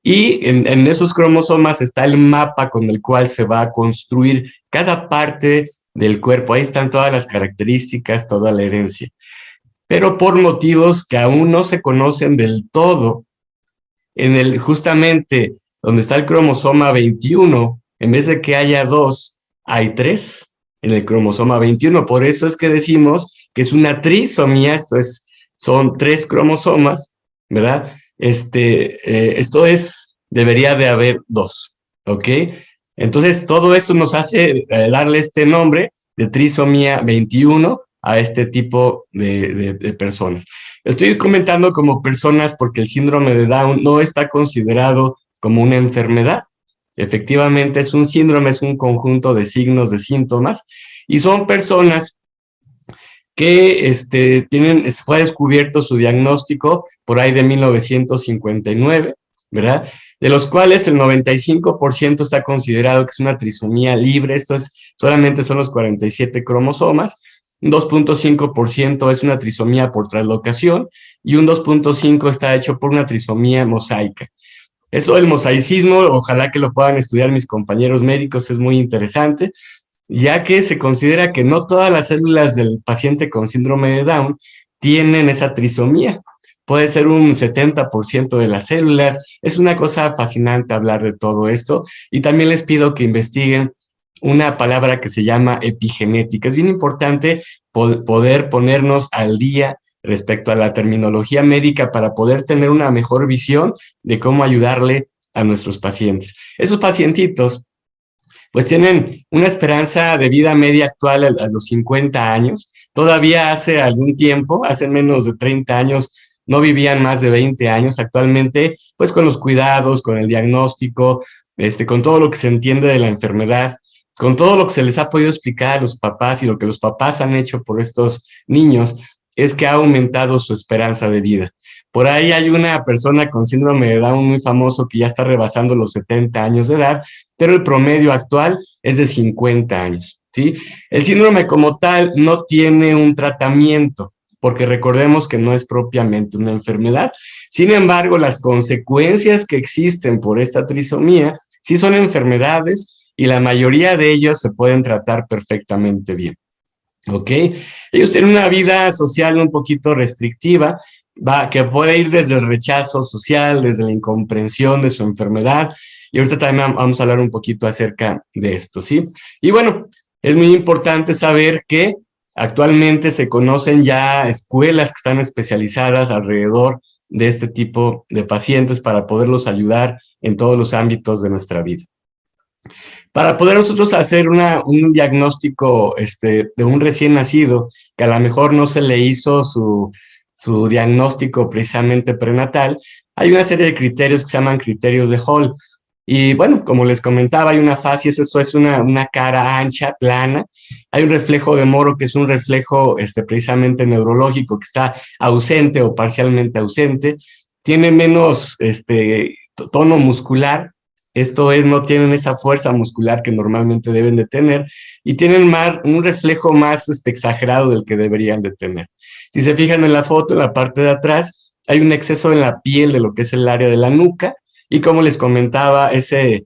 Y en esos cromosomas está el mapa con el cual se va a construir cada parte del cuerpo. Ahí están todas las características, toda la herencia. Pero por motivos que aún no se conocen del todo, justamente donde está el cromosoma 21, en vez de que haya 2, hay 3 en el cromosoma 21. Por eso es que decimos que es una trisomía, son 3 cromosomas, ¿verdad? Debería de haber 2, ¿ok? Entonces, todo esto nos hace darle este nombre de trisomía 21 a este tipo de personas. Estoy comentando como personas porque el síndrome de Down no está considerado como una enfermedad. Efectivamente, es un síndrome, es un conjunto de signos, de síntomas, y son personas que fue descubierto su diagnóstico por ahí de 1959, ¿verdad? De los cuales el 95% está considerado que es una trisomía libre, solamente son los 47 cromosomas, un 2.5% es una trisomía por translocación, y un 2.5% está hecho por una trisomía mosaica. Eso del mosaicismo, ojalá que lo puedan estudiar mis compañeros médicos, es muy interesante, ya que se considera que no todas las células del paciente con síndrome de Down tienen esa trisomía. Puede ser un 70% de las células. Es una cosa fascinante hablar de todo esto, y también les pido que investiguen una palabra que se llama epigenética. Es bien importante poder ponernos al día respecto a la terminología médica para poder tener una mejor visión de cómo ayudarle a nuestros pacientes. Esos pacientitos pues tienen una esperanza de vida media actual a los 50 años. Todavía hace algún tiempo, hace menos de 30 años, no vivían más de 20 años. Actualmente, pues con los cuidados, con el diagnóstico, con todo lo que se entiende de la enfermedad, con todo lo que se les ha podido explicar a los papás y lo que los papás han hecho por estos niños, es que ha aumentado su esperanza de vida. Por ahí hay una persona con síndrome de Down muy famoso que ya está rebasando los 70 años de edad, pero el promedio actual es de 50 años, ¿sí? El síndrome como tal no tiene un tratamiento, porque recordemos que no es propiamente una enfermedad. Sin embargo, las consecuencias que existen por esta trisomía sí son enfermedades, y la mayoría de ellas se pueden tratar perfectamente bien, ¿ok? Ellos tienen una vida social un poquito restrictiva, que puede ir desde el rechazo social, desde la incomprensión de su enfermedad, y ahorita también vamos a hablar un poquito acerca de esto, ¿sí? Y bueno, es muy importante saber que actualmente se conocen ya escuelas que están especializadas alrededor de este tipo de pacientes para poderlos ayudar en todos los ámbitos de nuestra vida. Para poder nosotros hacer un diagnóstico de un recién nacido, que a lo mejor no se le hizo su diagnóstico precisamente prenatal, hay una serie de criterios que se llaman criterios de Hall. Y bueno, como les comentaba, hay una facies, esto es una cara ancha, plana. Hay un reflejo de Moro, que es un reflejo precisamente neurológico, que está ausente o parcialmente ausente. Tiene menos tono muscular, esto es, no tienen esa fuerza muscular que normalmente deben de tener, y tienen un reflejo más exagerado del que deberían de tener. Si se fijan en la foto, en la parte de atrás, hay un exceso en la piel de lo que es el área de la nuca, y como les comentaba, ese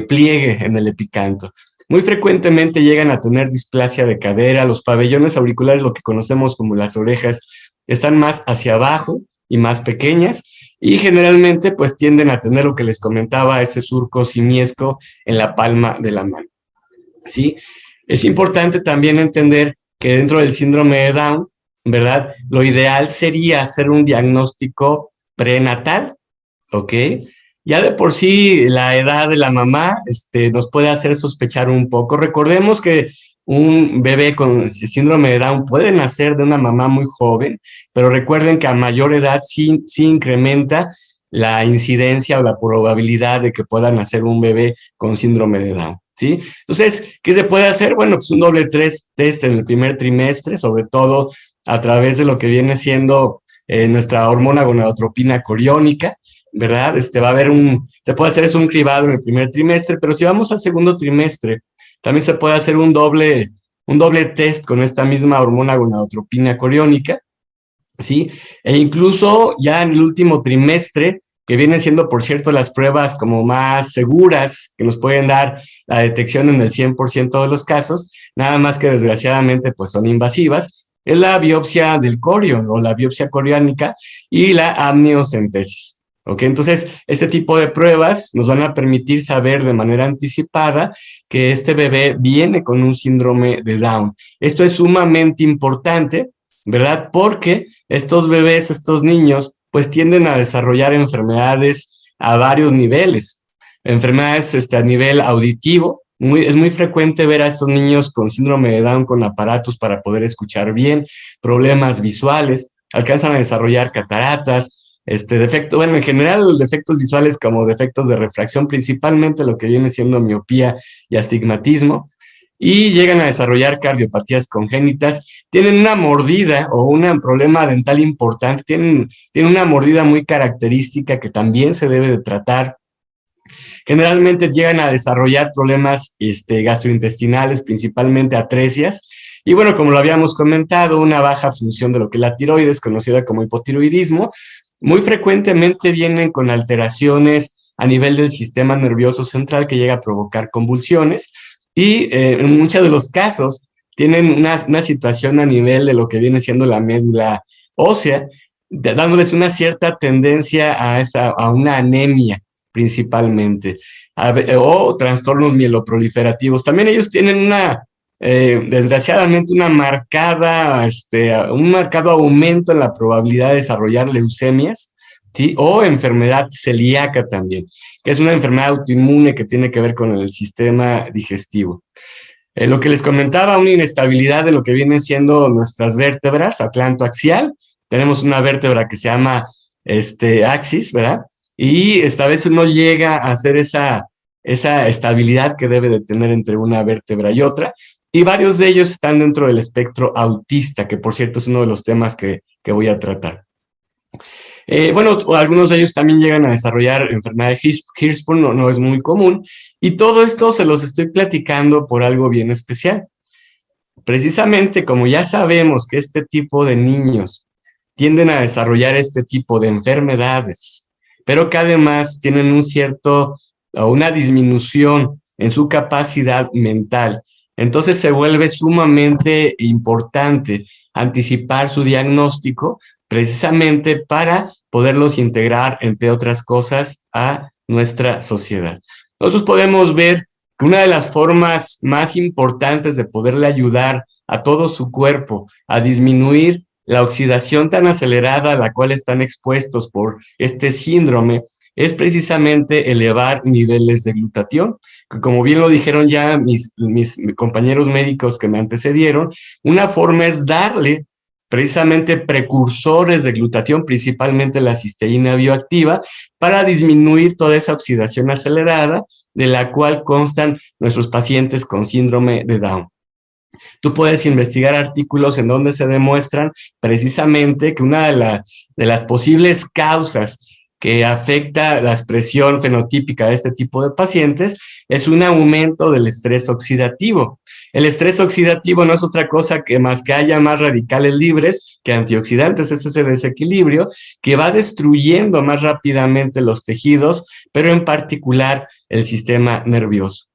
pliegue en el epicanto. Muy frecuentemente llegan a tener displasia de cadera, los pabellones auriculares, lo que conocemos como las orejas, están más hacia abajo y más pequeñas, y generalmente pues tienden a tener lo que les comentaba, ese surco simiesco en la palma de la mano, ¿sí? Es importante también entender que dentro del síndrome de Down, ¿verdad? Lo ideal sería hacer un diagnóstico prenatal, ¿ok? Ya de por sí la edad de la mamá nos puede hacer sospechar un poco. Recordemos que un bebé con síndrome de Down puede nacer de una mamá muy joven, pero recuerden que a mayor edad sí incrementa la incidencia o la probabilidad de que pueda nacer un bebé con síndrome de Down, ¿sí? Entonces, ¿qué se puede hacer? Bueno, pues un doble test en el primer trimestre, sobre todo a través de lo que viene siendo nuestra hormona gonadotropina coriónica, ¿verdad? Va a haber se puede hacer un cribado en el primer trimestre, pero si vamos al segundo trimestre, también se puede hacer un doble test con esta misma hormona gonadotropina coriónica, ¿sí? E incluso ya en el último trimestre, que vienen siendo, por cierto, las pruebas como más seguras, que nos pueden dar la detección en el 100% de los casos, nada más que desgraciadamente pues son invasivas, es la biopsia del corión o la biopsia coriónica y la amniocentesis. ¿Ok? Entonces, este tipo de pruebas nos van a permitir saber de manera anticipada que este bebé viene con un síndrome de Down. Esto es sumamente importante, ¿verdad? Porque estos bebés, estos niños, pues tienden a desarrollar enfermedades a varios niveles. Enfermedades a nivel auditivo. Es muy frecuente ver a estos niños con síndrome de Down con aparatos para poder escuchar bien, problemas visuales, alcanzan a desarrollar cataratas, defecto, bueno, en general los defectos visuales como defectos de refracción, principalmente lo que viene siendo miopía y astigmatismo, y llegan a desarrollar cardiopatías congénitas, tienen una mordida o un problema dental importante, tienen una mordida muy característica que también se debe de tratar. Generalmente llegan a desarrollar problemas gastrointestinales, principalmente atresias, y bueno, como lo habíamos comentado, una baja función de lo que es la tiroides, conocida como hipotiroidismo. Muy frecuentemente vienen con alteraciones a nivel del sistema nervioso central que llega a provocar convulsiones y en muchos de los casos tienen una situación a nivel de lo que viene siendo la médula ósea, dándoles una cierta tendencia a una anemia principalmente, o trastornos mieloproliferativos. También ellos tienen desgraciadamente un marcado aumento en la probabilidad de desarrollar leucemias, ¿sí? O enfermedad celíaca también, que es una enfermedad autoinmune que tiene que ver con el sistema digestivo. Lo que les comentaba, una inestabilidad de lo que vienen siendo nuestras vértebras, atlantoaxial. Tenemos una vértebra que se llama axis, ¿verdad? Y esta vez no llega a hacer esa estabilidad que debe de tener entre una vértebra y otra. Y varios de ellos están dentro del espectro autista, que por cierto es uno de los temas que voy a tratar. Bueno, algunos de ellos también llegan a desarrollar enfermedad de Hirschsprung, no es muy común, y todo esto se los estoy platicando por algo bien especial. Precisamente como ya sabemos que este tipo de niños tienden a desarrollar este tipo de enfermedades, pero que además tienen una disminución en su capacidad mental. Entonces se vuelve sumamente importante anticipar su diagnóstico precisamente para poderlos integrar, entre otras cosas, a nuestra sociedad. Nosotros podemos ver que una de las formas más importantes de poderle ayudar a todo su cuerpo a disminuir la oxidación tan acelerada a la cual están expuestos por este síndrome es precisamente elevar niveles de glutatión. Como bien lo dijeron ya mis compañeros médicos que me antecedieron, una forma es darle precisamente precursores de glutatión, principalmente la cisteína bioactiva, para disminuir toda esa oxidación acelerada de la cual constan nuestros pacientes con síndrome de Down. Tú puedes investigar artículos en donde se demuestran precisamente que una de las posibles causas que afecta la expresión fenotípica de este tipo de pacientes es un aumento del estrés oxidativo. El estrés oxidativo no es otra cosa que más que haya más radicales libres que antioxidantes, es ese desequilibrio que va destruyendo más rápidamente los tejidos, pero en particular el sistema nervioso.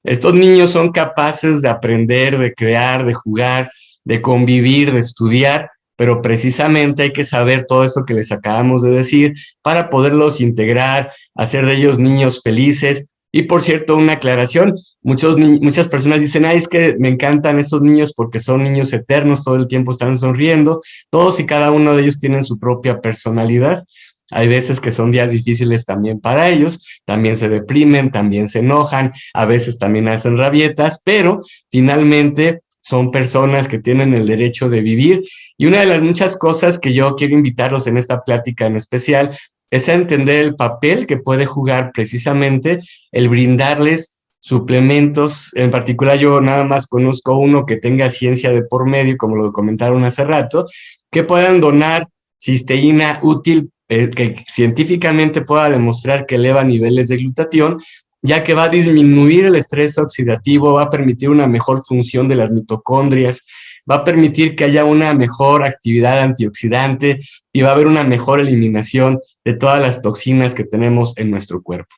Estos niños son capaces de aprender, de crear, de jugar, de convivir, de estudiar, pero precisamente hay que saber todo esto que les acabamos de decir para poderlos integrar, hacer de ellos niños felices. Y por cierto, una aclaración, muchas personas dicen, ay, es que me encantan estos niños porque son niños eternos, todo el tiempo están sonriendo, todos y cada uno de ellos tienen su propia personalidad. Hay veces que son días difíciles también para ellos, también se deprimen, también se enojan, a veces también hacen rabietas, pero finalmente son personas que tienen el derecho de vivir. Y una de las muchas cosas que yo quiero invitarlos en esta plática en especial es a entender el papel que puede jugar precisamente el brindarles suplementos. En particular, yo nada más conozco uno que tenga ciencia de por medio, como lo comentaron hace rato, que puedan donar cisteína útil, que científicamente pueda demostrar que eleva niveles de glutatión, ya que va a disminuir el estrés oxidativo, va a permitir una mejor función de las mitocondrias, va a permitir que haya una mejor actividad antioxidante y va a haber una mejor eliminación de todas las toxinas que tenemos en nuestro cuerpo.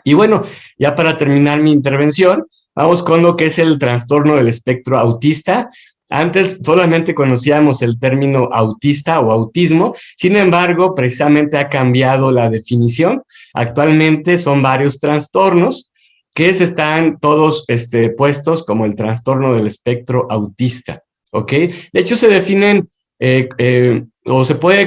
Y bueno, ya para terminar mi intervención, vamos con lo que es el trastorno del espectro autista. Antes solamente conocíamos el término autista o autismo, sin embargo, precisamente ha cambiado la definición. Actualmente son varios trastornos que están todos puestos como el trastorno del espectro autista, ¿ok? De hecho, se definen, o se puede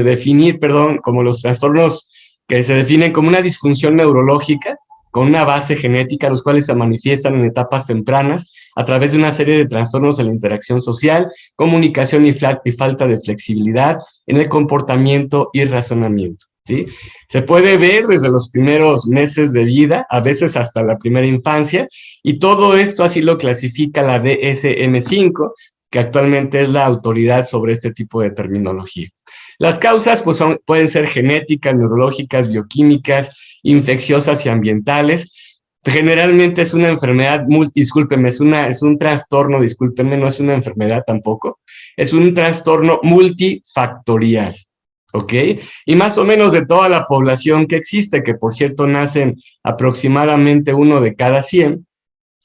definir, perdón, como los trastornos que se definen como una disfunción neurológica con una base genética, los cuales se manifiestan en etapas tempranas a través de una serie de trastornos en la interacción social, comunicación y falta de flexibilidad en el comportamiento y razonamiento, ¿sí? Se puede ver desde los primeros meses de vida, a veces hasta la primera infancia, y todo esto así lo clasifica la DSM-5, que actualmente es la autoridad sobre este tipo de terminología. Las causas pues pueden ser genéticas, neurológicas, bioquímicas, infecciosas y ambientales. Generalmente es una enfermedad, discúlpenme, es un trastorno, discúlpenme, no es una enfermedad tampoco, es un trastorno multifactorial, ¿ok? Y más o menos de toda la población que existe, que por cierto nacen aproximadamente 1 de cada 100,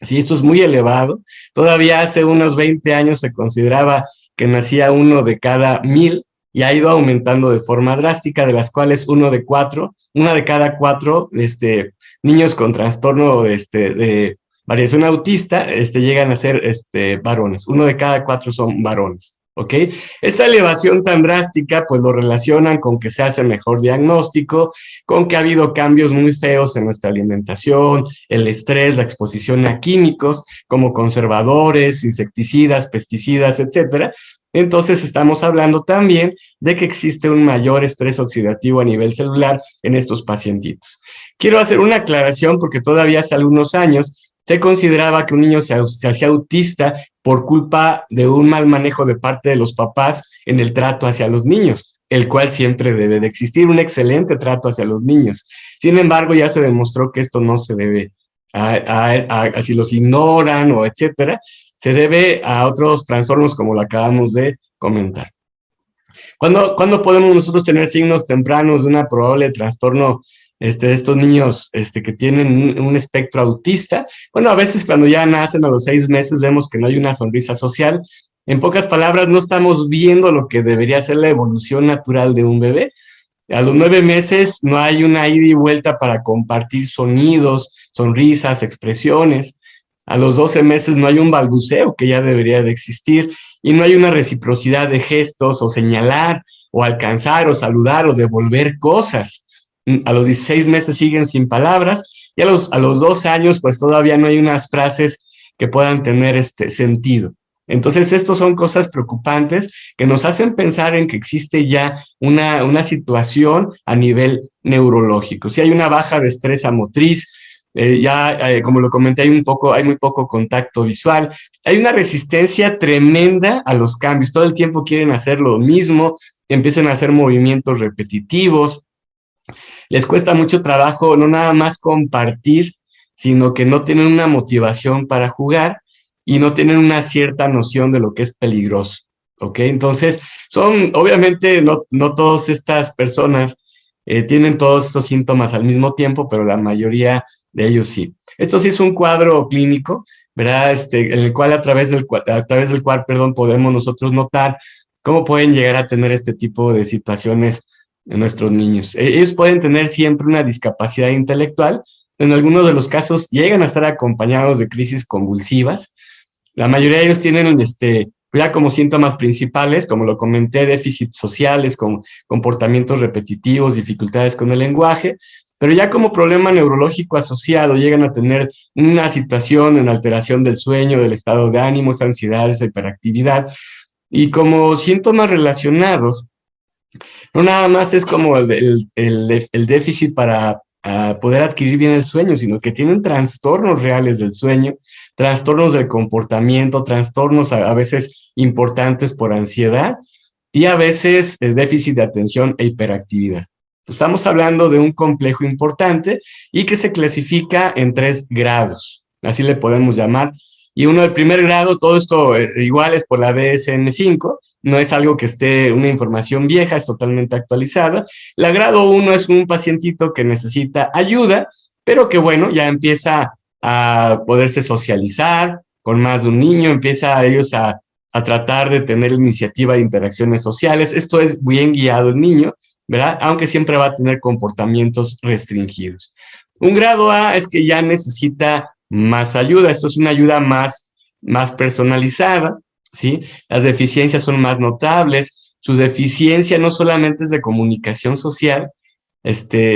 sí, esto es muy elevado. Todavía hace unos 20 años se consideraba que nacía 1 de cada 1000, y ha ido aumentando de forma drástica, de las cuales una de cada 4 niños con trastorno de variación autista llegan a ser varones. 1 de cada 4 son varones, ¿ok? Esta elevación tan drástica pues lo relacionan con que se hace mejor diagnóstico, con que ha habido cambios muy feos en nuestra alimentación, el estrés, la exposición a químicos como conservadores, insecticidas, pesticidas, etcétera. Entonces estamos hablando también de que existe un mayor estrés oxidativo a nivel celular en estos pacientitos. Quiero hacer una aclaración porque todavía hace algunos años se consideraba que un niño se hacía autista por culpa de un mal manejo de parte de los papás en el trato hacia los niños, el cual siempre debe de existir, un excelente trato hacia los niños. Sin embargo, ya se demostró que esto no se debe a si los ignoran o etcétera, se debe a otros trastornos como lo acabamos de comentar. ¿Cuándo podemos nosotros tener signos tempranos de una probable trastorno de estos niños que tienen un espectro autista? Bueno, a veces cuando ya nacen a los 6 meses vemos que no hay una sonrisa social. En pocas palabras, no estamos viendo lo que debería ser la evolución natural de un bebé. A los 9 meses no hay una ida y vuelta para compartir sonidos, sonrisas, expresiones. A los 12 meses no hay un balbuceo que ya debería de existir y no hay una reciprocidad de gestos o señalar o alcanzar o saludar o devolver cosas. A los 16 meses siguen sin palabras y a los 2 años pues todavía no hay unas frases que puedan tener sentido. Entonces, estos son cosas preocupantes que nos hacen pensar en que existe ya una situación a nivel neurológico. Si hay una baja destreza motriz, como lo comenté, hay muy poco contacto visual, hay una resistencia tremenda a los cambios, todo el tiempo quieren hacer lo mismo, empiezan a hacer movimientos repetitivos, les cuesta mucho trabajo no nada más compartir, sino que no tienen una motivación para jugar y no tienen una cierta noción de lo que es peligroso, ¿ok? Entonces, obviamente, no todas estas personas tienen todos estos síntomas al mismo tiempo, pero la mayoría de ellos sí. Esto sí es un cuadro clínico, ¿verdad? En el cual a través del cual, perdón, podemos nosotros notar cómo pueden llegar a tener este tipo de situaciones en nuestros niños. Ellos pueden tener siempre una discapacidad intelectual, en algunos de los casos llegan a estar acompañados de crisis convulsivas. La mayoría de ellos tienen ya como síntomas principales, como lo comenté, déficits sociales, con comportamientos repetitivos, dificultades con el lenguaje, pero ya como problema neurológico asociado llegan a tener una situación en alteración del sueño, del estado de ánimo, esa ansiedad, esa hiperactividad, y como síntomas relacionados, no nada más es como el déficit para poder adquirir bien el sueño, sino que tienen trastornos reales del sueño, trastornos del comportamiento, trastornos a veces importantes por ansiedad y a veces déficit de atención e hiperactividad. Estamos hablando de un complejo importante y que se clasifica en 3 grados, así le podemos llamar. Y uno del primer grado, todo esto igual es por la DSM-5, no es algo que esté una información vieja, es totalmente actualizada. La grado 1 es un pacientito que necesita ayuda, pero que bueno, ya empieza a poderse socializar con más de un niño, empieza a ellos a tratar de tener iniciativa de interacciones sociales. Esto es bien guiado el niño, ¿verdad? Aunque siempre va a tener comportamientos restringidos. Un grado A es que ya necesita más ayuda, esto es una ayuda más personalizada, ¿sí? Las deficiencias son más notables, su deficiencia no solamente es de comunicación social,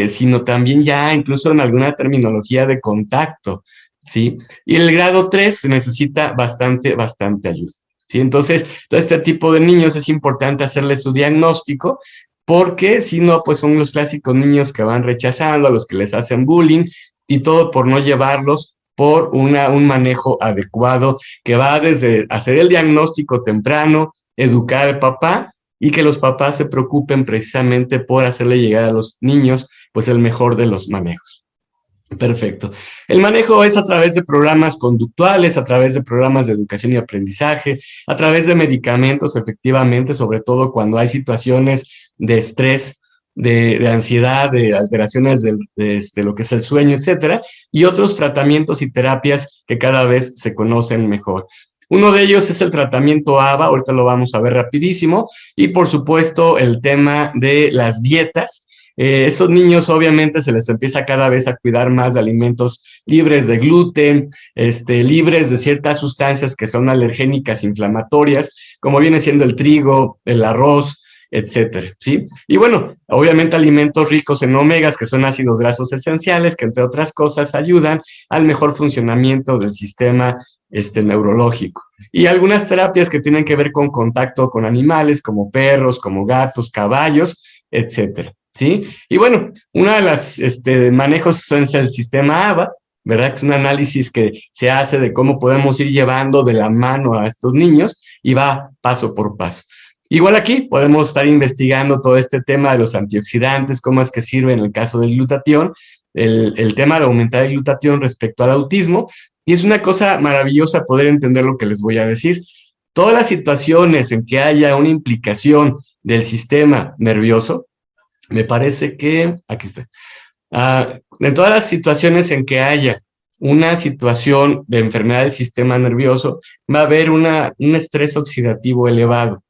sino también ya incluso en alguna terminología de contacto, ¿sí? Y el grado 3 necesita bastante ayuda, ¿sí? Entonces, todo este tipo de niños es importante hacerle su diagnóstico, porque si no, pues son los clásicos niños que van rechazando, a los que les hacen bullying, y todo por no llevarlos por un manejo adecuado que va desde hacer el diagnóstico temprano, educar al papá y que los papás se preocupen precisamente por hacerle llegar a los niños pues el mejor de los manejos. Perfecto. El manejo es a través de programas conductuales, a través de programas de educación y aprendizaje, a través de medicamentos, efectivamente, sobre todo cuando hay situaciones de estrés, de ansiedad, de alteraciones de lo que es el sueño, etcétera, y otros tratamientos y terapias que cada vez se conocen mejor. Uno de ellos es el tratamiento ABA, ahorita lo vamos a ver rapidísimo, y por supuesto el tema de las dietas. Esos niños obviamente se les empieza cada vez a cuidar más de alimentos libres de gluten, libres de ciertas sustancias que son alergénicas inflamatorias, como viene siendo el trigo, el arroz, etcétera, ¿sí? Y bueno, obviamente alimentos ricos en omegas, que son ácidos grasos esenciales, que entre otras cosas ayudan al mejor funcionamiento del sistema neurológico. Y algunas terapias que tienen que ver con contacto con animales, como perros, como gatos, caballos, etcétera, ¿sí? Y bueno, uno de los manejos es el sistema ABA, ¿verdad? Que es un análisis que se hace de cómo podemos ir llevando de la mano a estos niños y va paso por paso. Igual aquí podemos estar investigando todo este tema de los antioxidantes, cómo es que sirve en el caso del glutatión, el tema de aumentar el glutatión respecto al autismo, y es una cosa maravillosa poder entender lo que les voy a decir. Todas las situaciones en que haya una implicación del sistema nervioso, me parece que, aquí está, en todas las situaciones en que haya una situación de enfermedad del sistema nervioso, va a haber un estrés oxidativo elevado.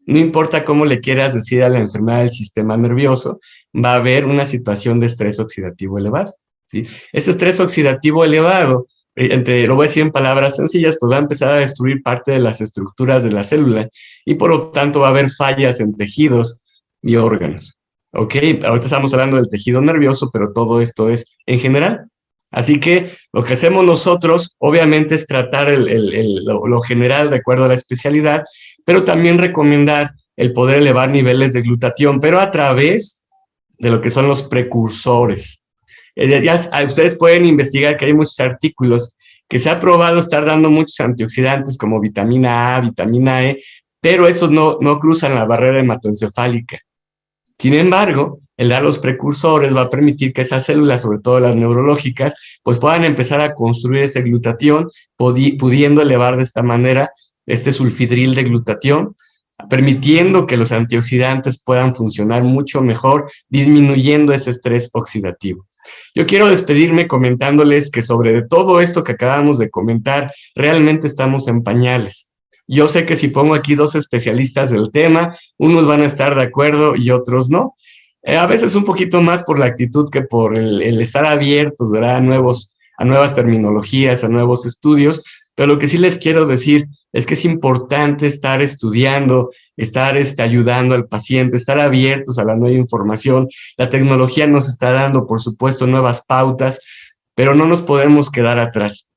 No importa cómo le quieras decir a la enfermedad del sistema nervioso, va a haber una situación de estrés oxidativo elevado, ¿sí? Ese estrés oxidativo elevado, lo voy a decir en palabras sencillas, pues va a empezar a destruir parte de las estructuras de la célula y por lo tanto va a haber fallas en tejidos y órganos. ¿Ok? Ahorita estamos hablando del tejido nervioso, pero todo esto es en general. Así que lo que hacemos nosotros, obviamente, es tratar lo general de acuerdo a la especialidad, pero también recomendar el poder elevar niveles de glutatión, pero a través de lo que son los precursores. Ustedes pueden investigar que hay muchos artículos que se ha probado estar dando muchos antioxidantes como vitamina A, vitamina E, pero esos no cruzan la barrera hematoencefálica. Sin embargo, el dar los precursores va a permitir que esas células, sobre todo las neurológicas, pues puedan empezar a construir ese glutatión, pudiendo elevar de esta manera este sulfidril de glutatión, permitiendo que los antioxidantes puedan funcionar mucho mejor, disminuyendo ese estrés oxidativo. Yo quiero despedirme comentándoles que sobre todo esto que acabamos de comentar, realmente estamos en pañales. Yo sé que si pongo aquí dos especialistas del tema, unos van a estar de acuerdo y otros no. A veces un poquito más por la actitud que por el estar abiertos, ¿verdad? a nuevas terminologías, a nuevos estudios, pero lo que sí les quiero decir es que es importante estar estudiando, estar ayudando al paciente, estar abiertos a la nueva información. La tecnología nos está dando, por supuesto, nuevas pautas, pero no nos podemos quedar atrás.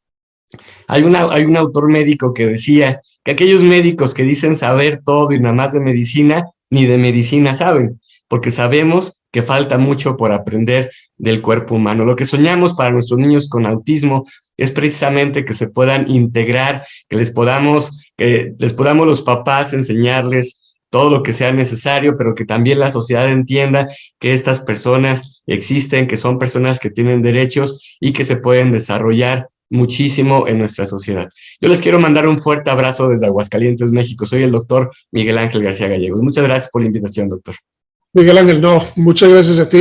Hay un autor médico que decía que aquellos médicos que dicen saber todo y nada más de medicina, ni de medicina saben, porque sabemos que falta mucho por aprender del cuerpo humano. Lo que soñamos para nuestros niños con autismo es precisamente que se puedan integrar, que les podamos los papás enseñarles todo lo que sea necesario, pero que también la sociedad entienda que estas personas existen, que son personas que tienen derechos y que se pueden desarrollar muchísimo en nuestra sociedad. Yo les quiero mandar un fuerte abrazo desde Aguascalientes, México. Soy el doctor Miguel Ángel García Gallegos. Muchas gracias por la invitación, doctor. Miguel Ángel, no, muchas gracias a ti.